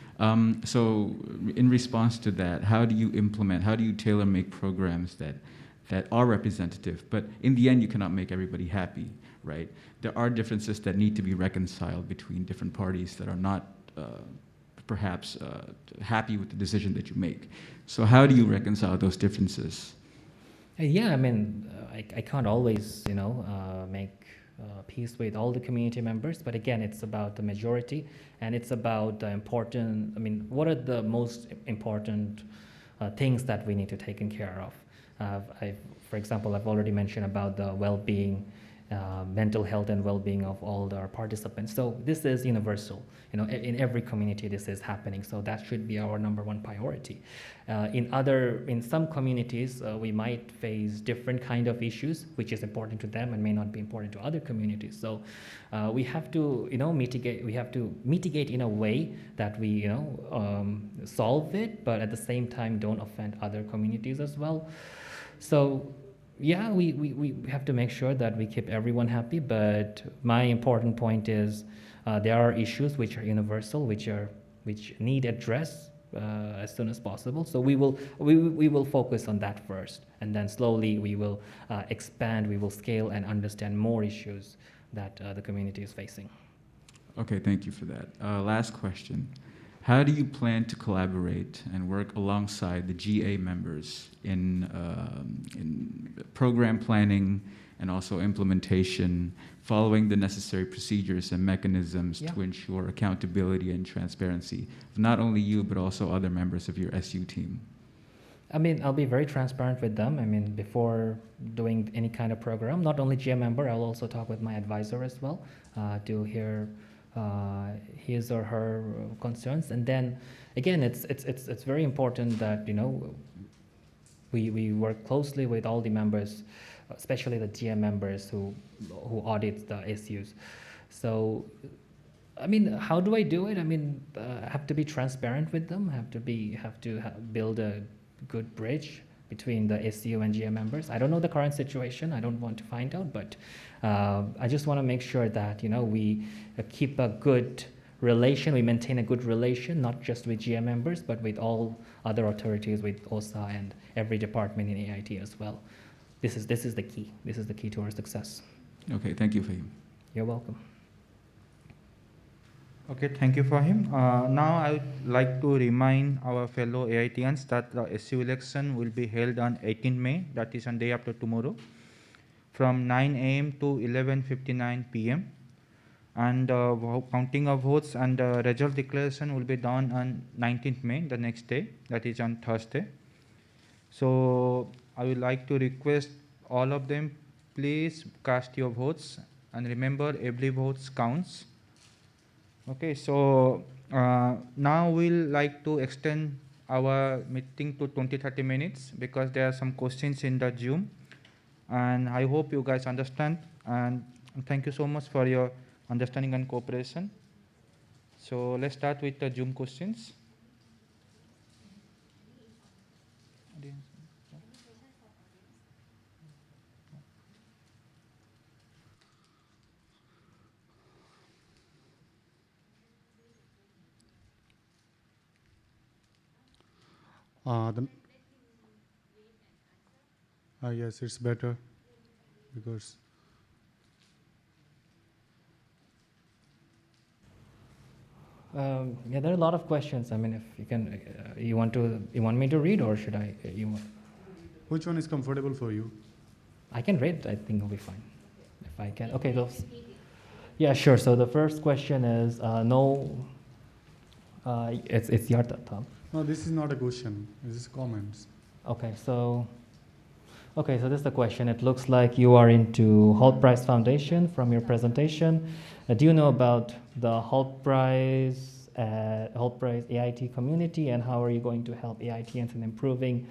So in response to that, how do you tailor make programs that are representative? But in the end, you cannot make everybody happy, right? There are differences that need to be reconciled between different parties that are not perhaps happy with the decision that you make. So how do you reconcile those differences? Yeah, I mean, I can't always, you know, make peace with all the community members, but again, it's about the majority, and it's about the what are the most important things that we need to take care of. For example, I've already mentioned about the well-being, mental health and well-being of all our participants. So this is universal. You know, in every community this is happening. So that should be our number 1 priority. In some communities, we might face different kind of issues, which is important to them and may not be important to other communities. So we have to, you know, mitigate. We have to mitigate in a way that we, you know, solve it, but at the same time don't offend other communities as well. So yeah, we have to make sure that we keep everyone happy, but my important point is there are issues which are universal, which need address as soon as possible. So we will focus on that first, and then slowly we will expand, we will scale and understand more issues that the community is facing. Okay, thank you for that. Last question. How do you plan to collaborate and work alongside the GA members in program planning and also implementation, following the necessary procedures and mechanisms to ensure accountability and transparency of not only you, but also other members of your SU team? I mean, I'll be very transparent with them. I mean, before doing any kind of program, not only GA member, I'll also talk with my advisor as well to hear his or her concerns. And then again, it's very important that, you know, we work closely with all the members, especially the GM members who audit the SUs. So I mean, how do I do it? I mean, I have to be transparent with them, have to build a good bridge between the SU and GM members. I don't know the current situation. I don't want to find out, but I just want to make sure that, you know, we keep a good relation, we maintain a good relation, not just with GM members, but with all other authorities, with OSA and every department in AIT as well. This is the key. This is the key to our success. Okay, thank you, Fahim. You're welcome. Okay, thank you, Fahim. Now I would like to remind our fellow AITians that the SU election will be held on 18 May, that is on day after tomorrow, from 9 a.m. to 11:59 p.m. And counting of votes and result declaration will be done on 19th May, the next day, that is on Thursday. So I would like to request all of them, please cast your votes, and remember every vote counts. Okay, so now we'll like to extend our meeting to 20-30 minutes because there are some questions in the Zoom, and I hope you guys understand, and thank you so much for your understanding and cooperation. So let's start with the Zoom questions. The, yes, it's better because Yeah, there are a lot of questions. I mean, if you can, you want me to read, or should I? which one is comfortable for you? I can read. I think it'll be fine. If I can. Okay, those. Yeah, sure. So the first question is no. It's your Tom. No, this is not a question. This is comments. Okay, so this is the question. It looks like you are into Holt Price Foundation from your presentation. Do you know about the Holt Price AIT community, and how are you going to help AITians in improving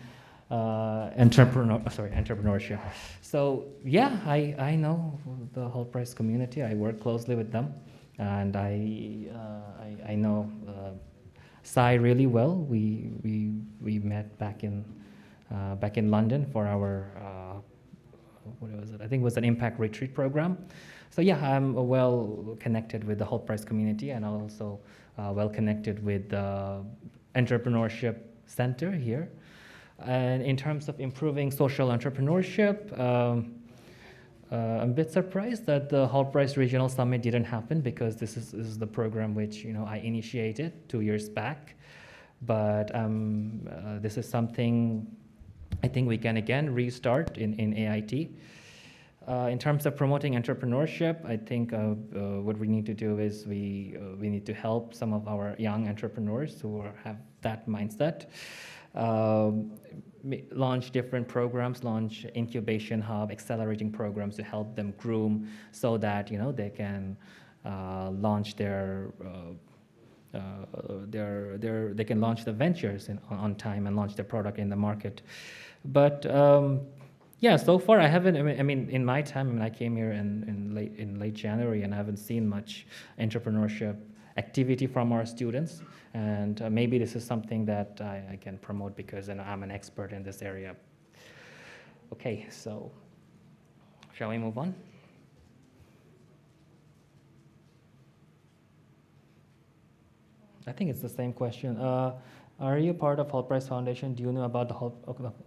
entrepreneurship? So yeah, I know the Holt Price community. I work closely with them, and I know Sai really well. We met back in London for our what was it? I think it was an Impact Retreat program. So yeah, I'm well connected with the Holt Price community, and also well connected with the Entrepreneurship Center here. And in terms of improving social entrepreneurship, I'm a bit surprised that the Holt Price Regional Summit didn't happen, because this is the program which I initiated 2 years back. But this is something I think we can again restart in AIT. In terms of promoting entrepreneurship, I think what we need to do is we need to help some of our young entrepreneurs who have that mindset. Launch different programs, launch incubation hub, accelerating programs to help them groom, so that they can launch they can launch the ventures on time and launch their product in the market. But yeah, so far I haven't. I mean, in my time, I came here in late January, and I haven't seen much entrepreneurship activity from our students. And maybe this is something that I can promote, because I'm an expert in this area. Okay, so shall we move on? I think it's the same question. Are you part of Holt Price Foundation? Do you know about the Holt?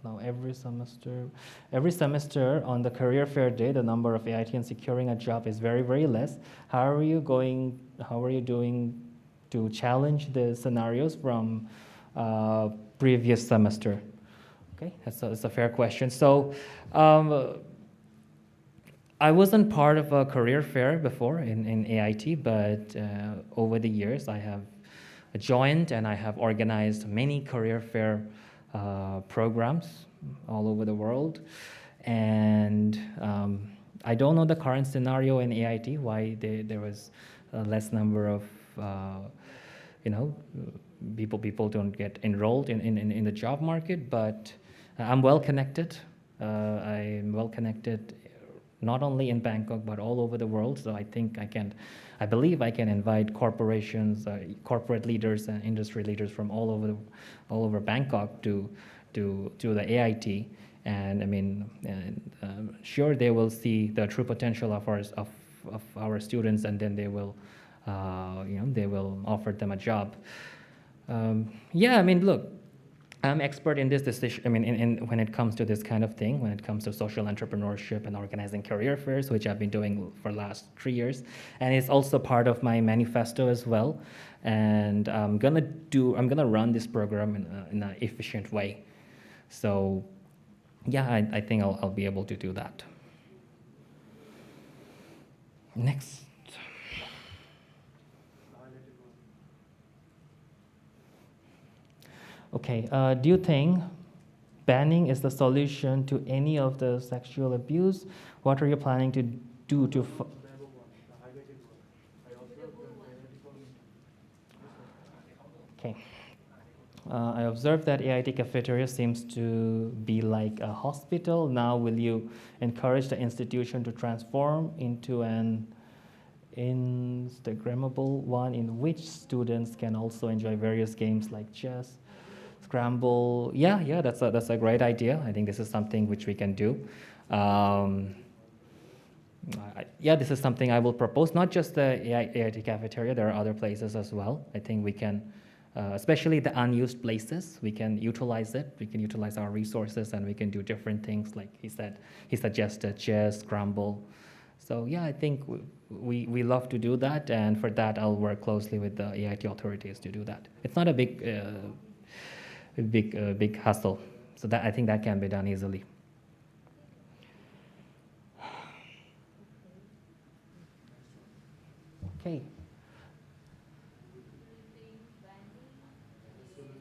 No, every semester on the career fair day, the number of AITians securing a job is very, very less. How are you doing to challenge the scenarios from previous semester? Okay, that's a fair question. So I wasn't part of a career fair before in AIT, but over the years I have joined, and I have organized many career fair programs all over the world. And I don't know the current scenario in AIT, why there was a less number of people don't get enrolled in the job market, but I'm well connected. I'm well connected not only in Bangkok but all over the world. So I believe I can invite corporations, corporate leaders, and industry leaders from all over Bangkok to the AIT, and sure they will see the true potential of our students, and then they will offer them a job. Look, I'm expert in this decision. When it comes to this kind of thing, when it comes to social entrepreneurship and organizing career fairs, which I've been doing for the last 3 years, and it's also part of my manifesto as well. And I'm gonna run this program in an efficient way. So, yeah, I think I'll be able to do that. Next. Okay, do you think banning is the solution to any of the sexual abuse. What are you planning to do to? Okay. I observed that AIT cafeteria seems to be like a hospital. Now, will you encourage the institution to transform into an Instagrammable one in which students can also enjoy various games like chess, scramble? Yeah, that's a great idea. I think this is something which we can do. Yeah, this is something I will propose. Not just the AIT cafeteria. There are other places as well. I think we can. Especially the unused places, we can utilize it. We can utilize our resources, and we can do different things. Like he said, he suggested chess, scramble. So yeah, I think we love to do that, and for that, I'll work closely with the AIT authorities to do that. It's not a big hassle, so that I think that can be done easily. Okay.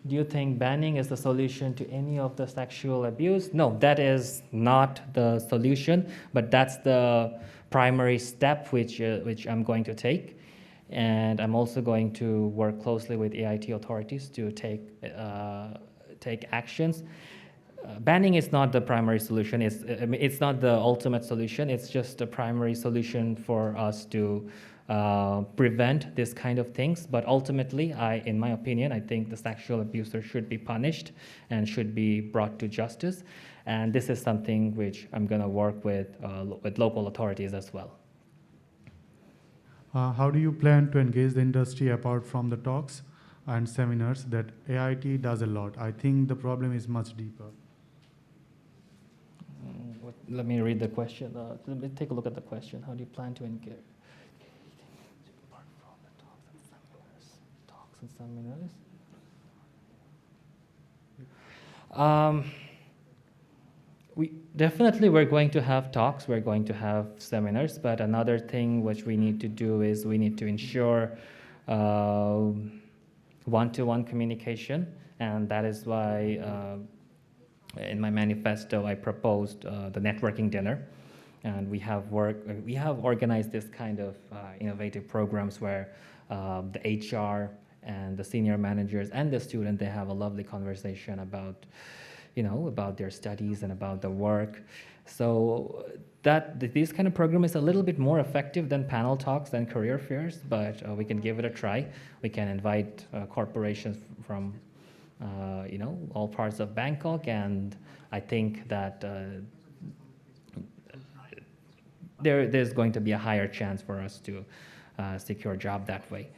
Do you think banning is the solution to any of the sexual abuse? No, that is not the solution, but that's the primary step which I'm going to take. And I'm also going to work closely with AIT authorities to take actions. Banning is not the primary solution. It's not the ultimate solution. It's just a primary solution for us to prevent this kind of things. But ultimately, in my opinion, I think the sexual abuser should be punished and should be brought to justice. And this is something which I'm going to work with local authorities as well. How do you plan to engage the industry apart from the talks and seminars that AIT does a lot? I think the problem is much deeper. Let me read the question. Let me take a look at the question. How do you plan to engage? Apart from the talks and seminars. We're going to have talks, we're going to have seminars, but another thing which we need to do is we need to ensure one-to-one communication, and that is why in my manifesto I proposed the networking dinner, and we have organized this kind of innovative programs where the HR and the senior managers and the student, they have a lovely conversation about their studies and about the work. So this kind of program is a little bit more effective than panel talks and career fairs, but we can give it a try. We can invite corporations from all parts of Bangkok, and I think that there's going to be a higher chance for us to secure a job that way.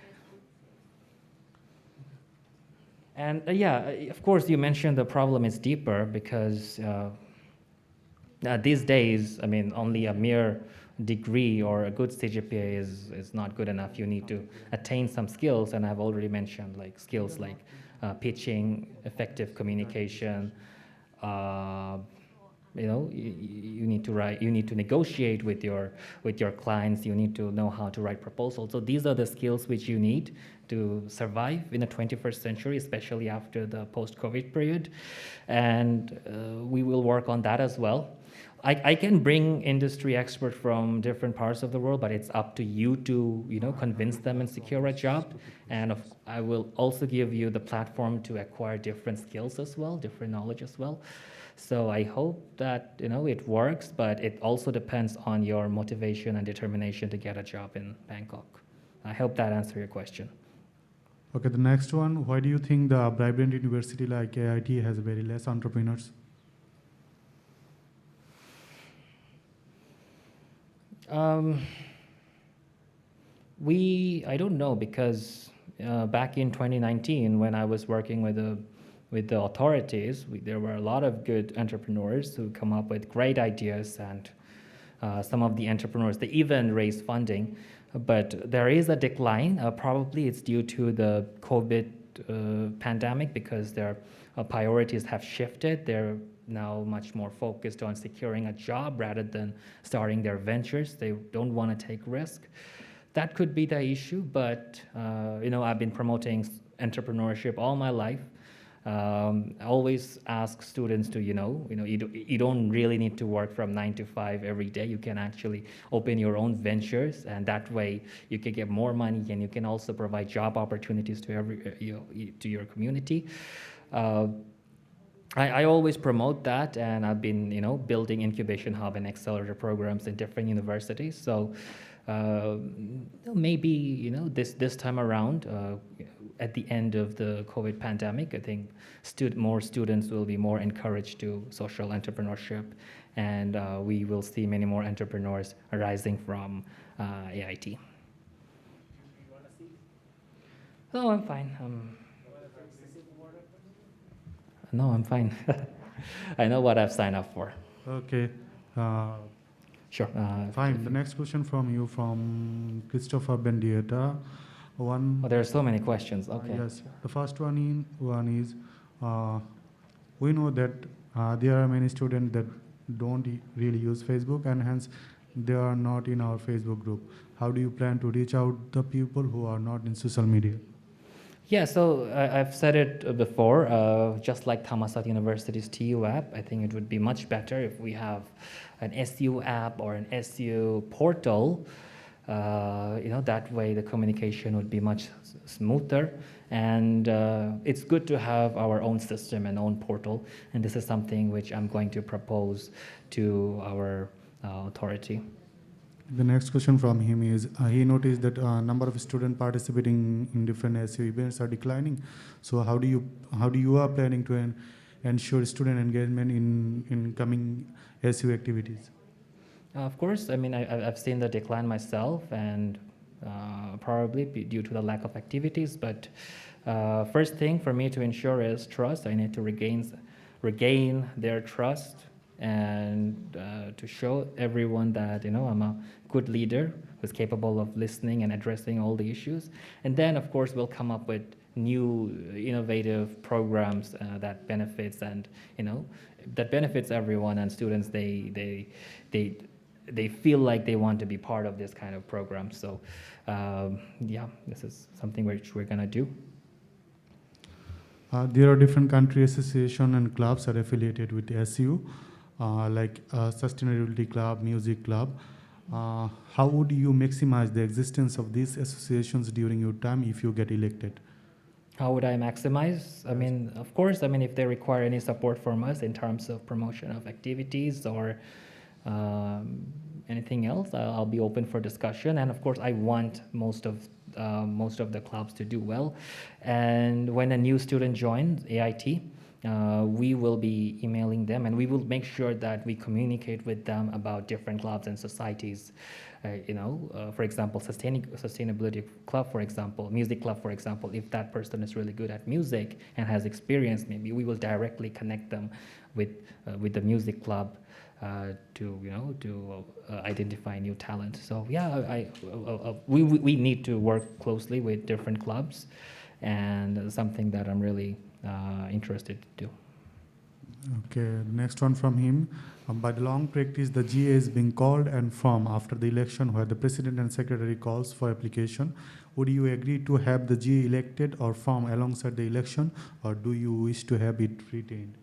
And of course, you mentioned the problem is deeper because these days, I mean, only a mere degree or a good CGPA is not good enough. You need to attain some skills, and I've already mentioned skills like pitching, effective communication. You need to write. You need to negotiate with your clients. You need to know how to write proposals. So these are the skills which you need to survive in the 21st century, especially after the post-COVID period. And we will work on that as well. I can bring industry experts from different parts of the world, but it's up to you to convince them and secure a job. And I will also give you the platform to acquire different skills as well, different knowledge as well. So I hope that it works, but it also depends on your motivation and determination to get a job in Bangkok. I hope that answered your question. Okay, the next one. Why do you think the vibrant university like AIT has very less entrepreneurs? I don't know, because back in 2019, when I was working with the authorities, there were a lot of good entrepreneurs who come up with great ideas, and some of the entrepreneurs, they even raise funding. But there is a decline. Probably it's due to the COVID pandemic, because their priorities have shifted. They're now much more focused on securing a job rather than starting their ventures. They don't want to take risk. That could be the issue, but I've been promoting entrepreneurship all my life. I always ask students to, you don't really need to work from 9 to 5 every day. You can actually open your own ventures, and that way you can get more money, and you can also provide job opportunities to to your community. Uh, I always promote that, and I've been, building incubation hub and accelerator programs in different universities. So uh, maybe, this time around, at the end of the COVID pandemic, I think more students will be more encouraged to social entrepreneurship, and we will see many more entrepreneurs arising from AIT. Oh, I'm fine. No, I'm fine. I know what I've signed up for. Okay. Sure. Fine. The next question from you, from Christopher Bendieta. Oh, there are so many questions. Okay. Yes. The first one is, we know that there are many students that don't really use Facebook, and hence they are not in our Facebook group. How do you plan to reach out the people who are not in social media? Yeah, so I've said it before, just like Thammasat University's TU app, I think it would be much better if we have an SU app or an SU portal. That way the communication would be much smoother, and it's good to have our own system and own portal, and this is something which I'm going to propose to our authority. The next question from him is, he noticed that number of students participating in different SU events are declining. So how do you are planning to ensure student engagement in coming SU activities? Of course, I mean, I've seen the decline myself, and probably due to the lack of activities. But first thing for me to ensure is trust. I need to regain their trust, and to show everyone that I'm a good leader who's capable of listening and addressing all the issues. And then, of course, we'll come up with new innovative programs that benefits everyone, and students. They feel like they want to be part of this kind of program. So this is something which we're gonna do. There are different country association and clubs are affiliated with SU, like Sustainability Club, Music Club. How would you maximize the existence of these associations during your time if you get elected? How would I maximize? I mean, of course, if they require any support from us in terms of promotion of activities or anything else, I'll be open for discussion. And of course, I want most of the clubs to do well. And when a new student joins AIT, we will be emailing them, and we will make sure that we communicate with them about different clubs and societies. For example, sustainability club, for example, music club, for example. If that person is really good at music and has experience, maybe we will directly connect them with the music club to identify new talent. So yeah, we need to work closely with different clubs, and something that I'm really interested to do. Okay, next one from him. By the long practice, the GA is being called and formed after the election, where the president and secretary calls for application. Would you agree to have the GA elected or formed alongside the election, or do you wish to have it retained?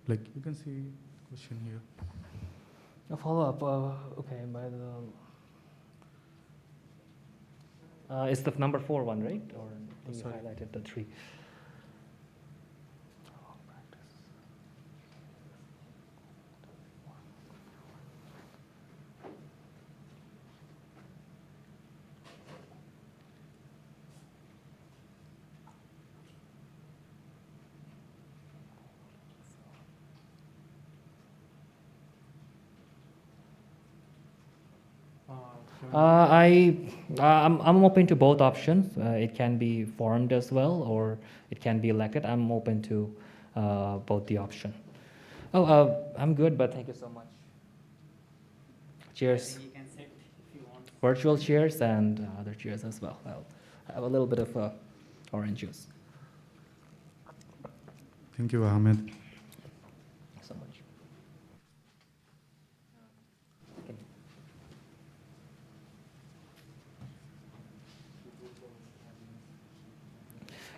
Like you can see the question here. A follow-up. Okay, by the it's the number 4 one, right? Or I think you highlighted the 3. I'm open to both options. It can be formed as well, or it can be elected. I'm open to both the option. I'm good, but thank you so much. Cheers. You can sit if you want. Virtual cheers and other cheers as well. I'll have a little bit of orange juice. Thank you, Ahmed. Thanks so much.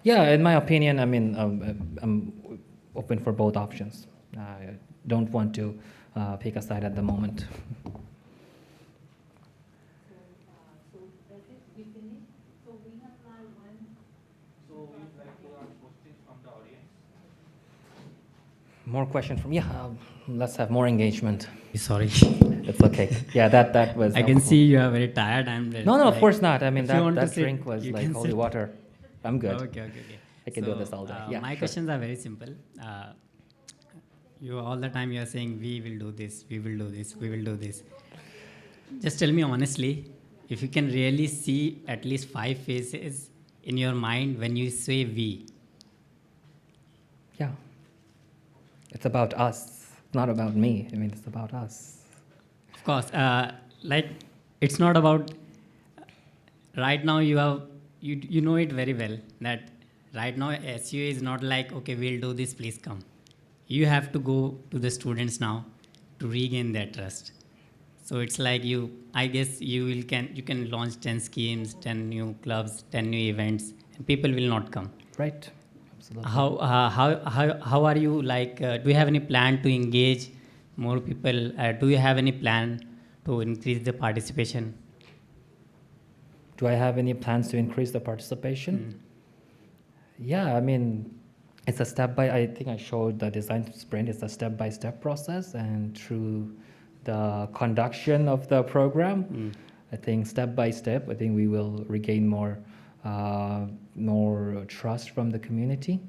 Yeah, in my opinion, I mean, I'm open for both options. I don't want to pick a side at the moment. More questions from, yeah, let's have more engagement. Sorry. It's okay. Yeah, that was I can helpful. see you are very tired. I'm No, of course not. I mean, if you want to that sit, drink was you like can holy sit. water. I'm good. Okay. I can do this all day. Yeah, my sure. questions are very simple. You all the time you are saying we will do this, we will do this, we will do this. Just tell me honestly, if you can really see at least 5 faces in your mind when you say we. Yeah. It's about us, not about me. I mean, it's about us. Of course, like it's not about right now you know it very well that right now SU is not like, okay, we'll do this, please come. You have to go to the students now to regain their trust. So it's like I guess you can launch 10 schemes, 10 new clubs, 10 new events, and people will not come. Right. Absolutely. How are you like? Do you have any plan to engage more people? Do you have any plan to increase the participation? Do I have any plans to increase the participation? Yeah, I mean, it's a I think I showed the design sprint. It's a step-by-step process, and through the conduction of the program, I think step by step, I think we will regain more trust from the community.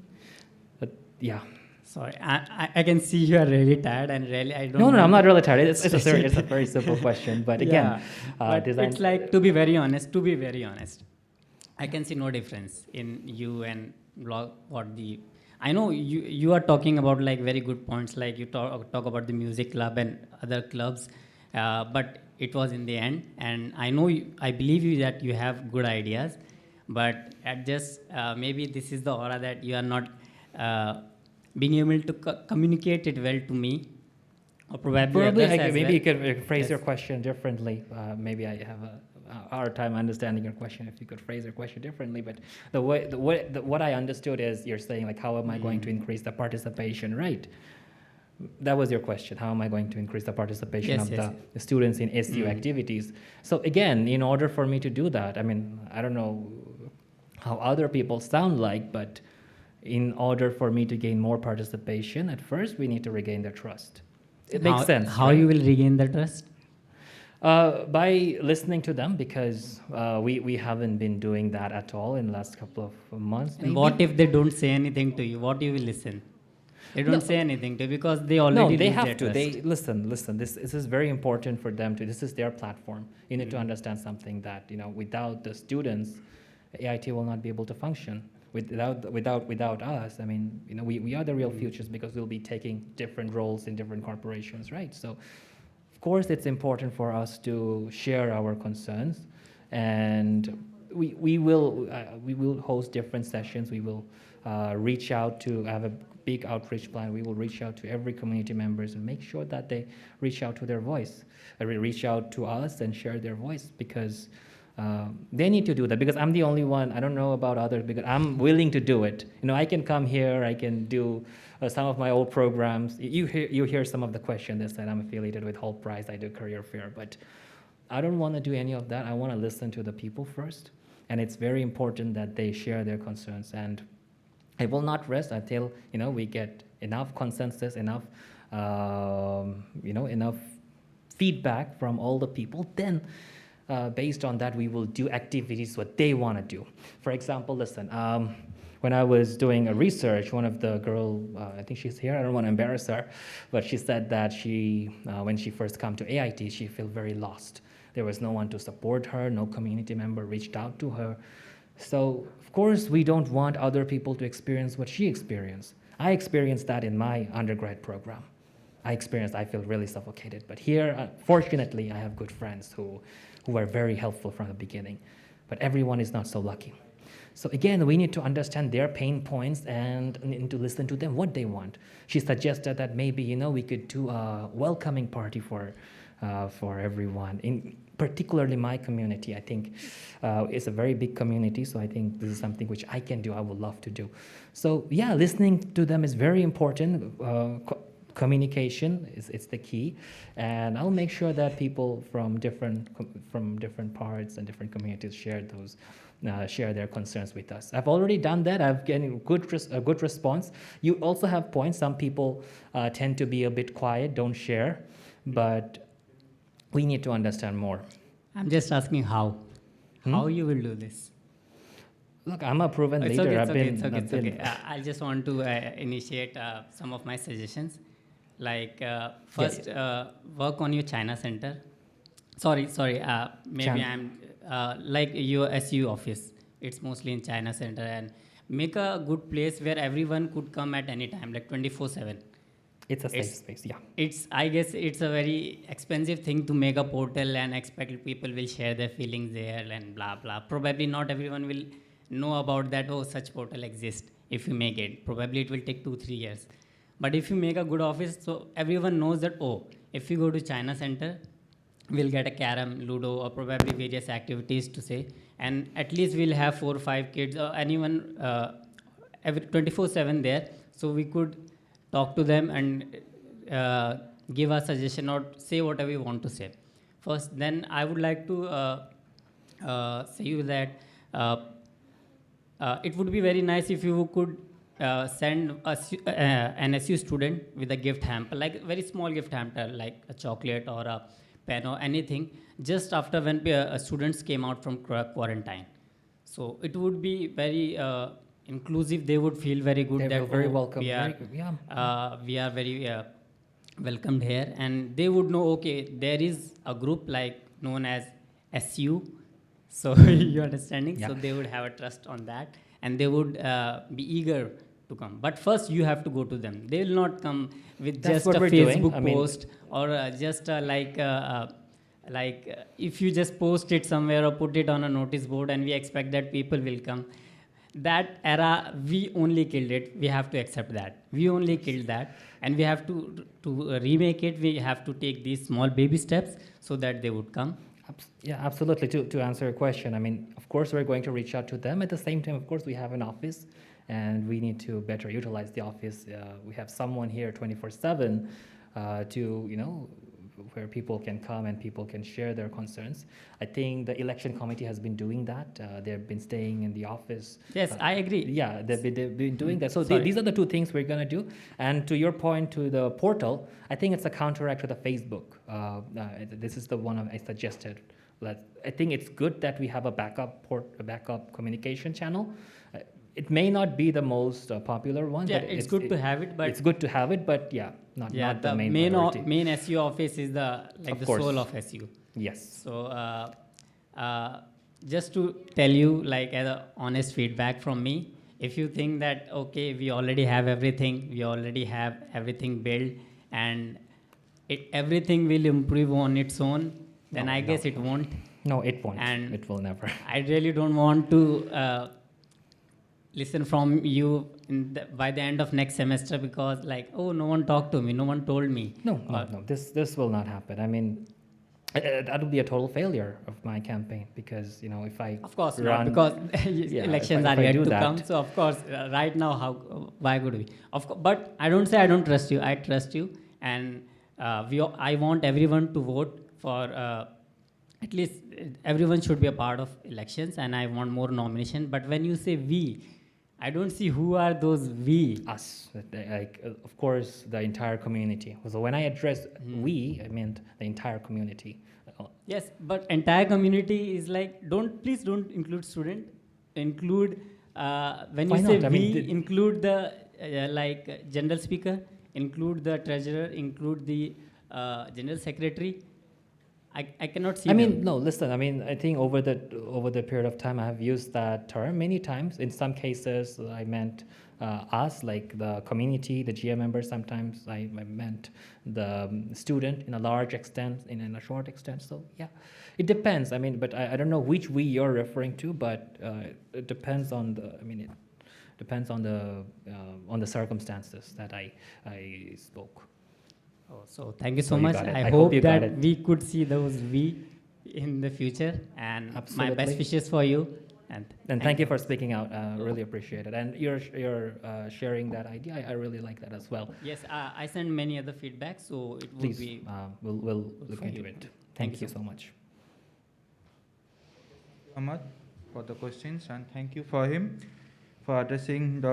But yeah. Sorry, I can see you are really tired and really I don't. No, I'm not really tired. It's a very simple question. But again, but it's like to be very honest. I can see no difference in you and I know you are talking about like very good points, like you talk about the music club and other clubs, but it was in the end, and I believe you that you have good ideas, but at just maybe this is the aura that you are not being able to communicate it well to me, or probably maybe you could phrase your question differently. Maybe I have a hard time understanding your question if you could phrase your question differently. But what I understood is you're saying like, how am I going to increase the participation, right? That was your question. How am I going to increase the participation of the students in SU activities? So again, in order for me to do that, I mean, I don't know how other people sound like, but in order for me to gain more participation, at first we need to regain their trust. It makes sense. How right? you will regain the trust? By listening to them, because we haven't been doing that at all in the last couple of months. And what if they don't say anything to you? What you will listen? They don't say anything to you because they already they lose have their to. trust. They listen. This is very important for them to. This is their platform. You need to understand something that without the students, AIT will not be able to function. Without us, I mean, we are the real futures because we'll be taking different roles in different corporations, right? So. Of course, it's important for us to share our concerns, and we will host different sessions. We will reach out to have a big outreach plan. We will reach out to every community members and make sure that they reach out to their voice, reach out to us and share their voice, because they need to do that. Because I'm the only one. I don't know about others, because I'm willing to do it. I can come here. I can do some of my old programs. You hear some of the questions. They said I'm affiliated with Holt Prize. I do career fair, but I don't want to do any of that. I want to listen to the people first, and it's very important that they share their concerns. And I will not rest until we get enough consensus, enough enough feedback from all the people. Then. Based on that, we will do activities what they want to do. For example, listen, when I was doing a research, one of the girl, I think she's here, I don't want to embarrass her, but she said that when she first came to AIT, she felt very lost. There was no one to support her, no community member reached out to her. So, of course, we don't want other people to experience what she experienced. I experienced that in my undergrad program. I feel really suffocated. But here, fortunately, I have good friends who are very helpful from the beginning. But everyone is not so lucky. So again, we need to understand their pain points and to listen to them, what they want. She suggested that maybe, we could do a welcoming party for everyone, particularly my community. I think it's a very big community, so I think this is something which I can do, I would love to do. So yeah, listening to them is very important. Communication is the key, and I'll make sure that people from different parts and different communities share their concerns with us. I've already done that. I've getting a good response. You also have points. Some people tend to be a bit quiet, don't share, but we need to understand more. I'm just asking how. How you will do this? Look, I'm a proven It's leader. okay, it's okay. I just want to initiate some of my suggestions. Like first, work on your China center. Sorry. Maybe China. I'm like your SU office. It's mostly in China center, and make a good place where everyone could come at any time, like 24/7. It's a safe space, yeah. I guess it's a very expensive thing to make a portal and expect people will share their feelings there and blah blah. Probably not everyone will know about that. Oh, such portal exists. If you make it, probably it will take 2-3 years. But if you make a good office, so everyone knows that, oh, if you go to China Center, we'll get a carom, ludo, or probably various activities to say, and at least we'll have 4 or 5 kids or anyone every 24/7 there, so we could talk to them and give a suggestion or say whatever we want to say. First, then I would like to say you that it would be very nice if you could send an SU student with a gift hamper, like a very small gift hamper, like a chocolate or a pen or anything, just after when students came out from quarantine. So it would be very inclusive. They would feel very good. They were very welcome. We are, Very good, yeah. we are very welcomed here, and they would know, okay, there is a group like known as SU. So you understanding? Yeah. So they would have a trust on that, and they would be eager to come. But first, you have to go to them. They will not come with That's just what a we're doing. Facebook I mean- post or just if you just post it somewhere or put it on a notice board and we expect that people will come. That era, we only killed it. We have to accept that. We only killed that, and we have to remake it. We have to take these small baby steps so that they would come. Yeah, absolutely. To answer your question, I mean, of course, we're going to reach out to them. At the same time, of course, we have an office, and we need to better utilize the office. We have someone here 24/7 to, where people can come and people can share their concerns. I think the election committee has been doing that. They've been staying in the office. Yes, I agree. Yeah, they've been doing that. So Sorry. these are the two things we're going to do. And to your point, to the portal, I think it's a counteract to the Facebook. This is the one I suggested. I think it's good that we have a backup communication channel. It may not be the most popular one. Yeah, but it's good to have it, but it's good to have it. But yeah, not the main priority. main SU office is the course. soul of SU. Yes. So just to tell you, like, as a honest feedback from me, if you think that okay, we already have everything built, and everything will improve on its own, then I guess it won't. No, it won't. And it will never. I really don't want to listen from you by the end of next semester because, like, oh, no one talked to me, no one told me. No. This will not happen. I mean, that would be a total failure of my campaign because if I Of course run, not, because Yeah, elections if I are yet do to that- come. So of course, right now, why would we? Of course, but I don't say I don't trust you. I trust you, and I want everyone to vote for. At least everyone should be a part of elections, and I want more nomination. But when you say we, I don't see who are those we. us, of course, the entire community. So when I addressed we, I meant the entire community. Yes, but entire community is like, please don't include student. Include when Why you say not? I we, mean, include the general speaker, include the treasurer, include the general secretary. I cannot see. I mean, them. no. Listen. I mean, I think over the period of time, I have used that term many times. In some cases, I meant us, like the community, the GM members. Sometimes I meant the student in a large extent, in a short extent. So yeah, it depends. I mean, but I don't know which we you're referring to, but it depends on the. I mean, it depends on the circumstances that I spoke. Oh, so thank you so So you much. got it. I I hope hope you got that it. we could see those we in the future, and my Absolutely. best wishes for you. And thank you for speaking out. Really appreciate it. And you're sharing that idea. I really like that as well. Yes, I sent many other feedback, so it will Please, be. we'll look for into you. it. Thank you so much. Ahmad for the questions, and thank you for him for addressing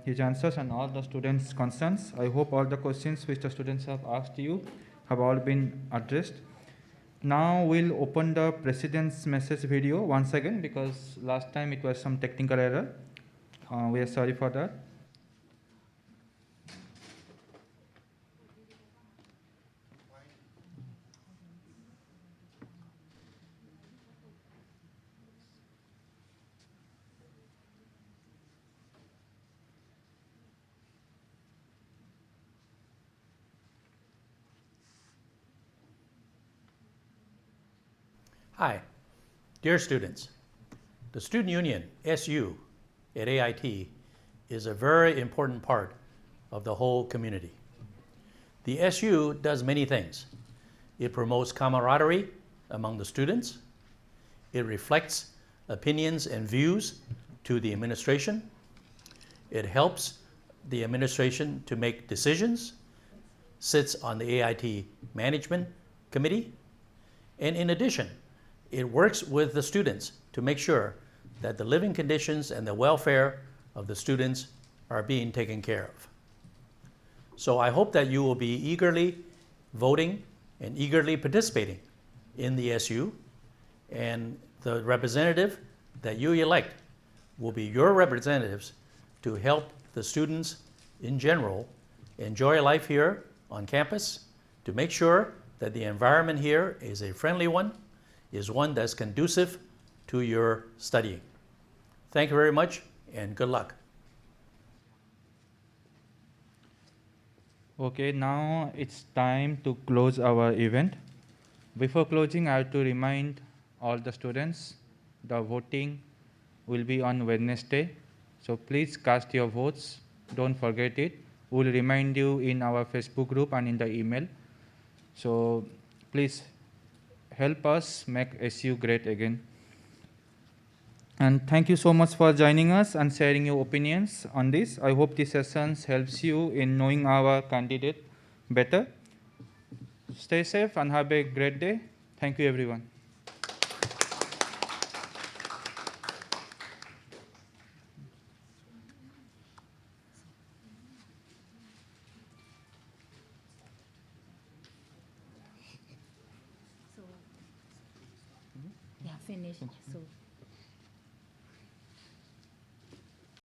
his answers and all the students' concerns. I hope all the questions which the students have asked you have all been addressed. Now we'll open the president's message video once again because last time it was some technical error. We are sorry for that. Hi, dear students. The Student Union, SU, at AIT is a very important part of the whole community. The SU does many things. It promotes camaraderie among the students. It reflects opinions and views to the administration. It helps the administration to make decisions, sits on the AIT Management Committee, and in addition, it works with the students to make sure that the living conditions and the welfare of the students are being taken care of. So I hope that you will be eagerly voting and eagerly participating in the SU, and the representative that you elect will be your representatives to help the students in general enjoy life here on campus, to make sure that the environment here is a friendly one, is one that's conducive to your studying. Thank you very much, and good luck. Okay, now it's time to close our event. Before closing, I have to remind all the students the voting will be on Wednesday. So please cast your votes. Don't forget it. We'll remind you in our Facebook group and in the email. So please help us make SU great again. And thank you so much for joining us and sharing your opinions on this. I hope this session helps you in knowing our candidate better. Stay safe and have a great day. Thank you, everyone. Yeah, finish. So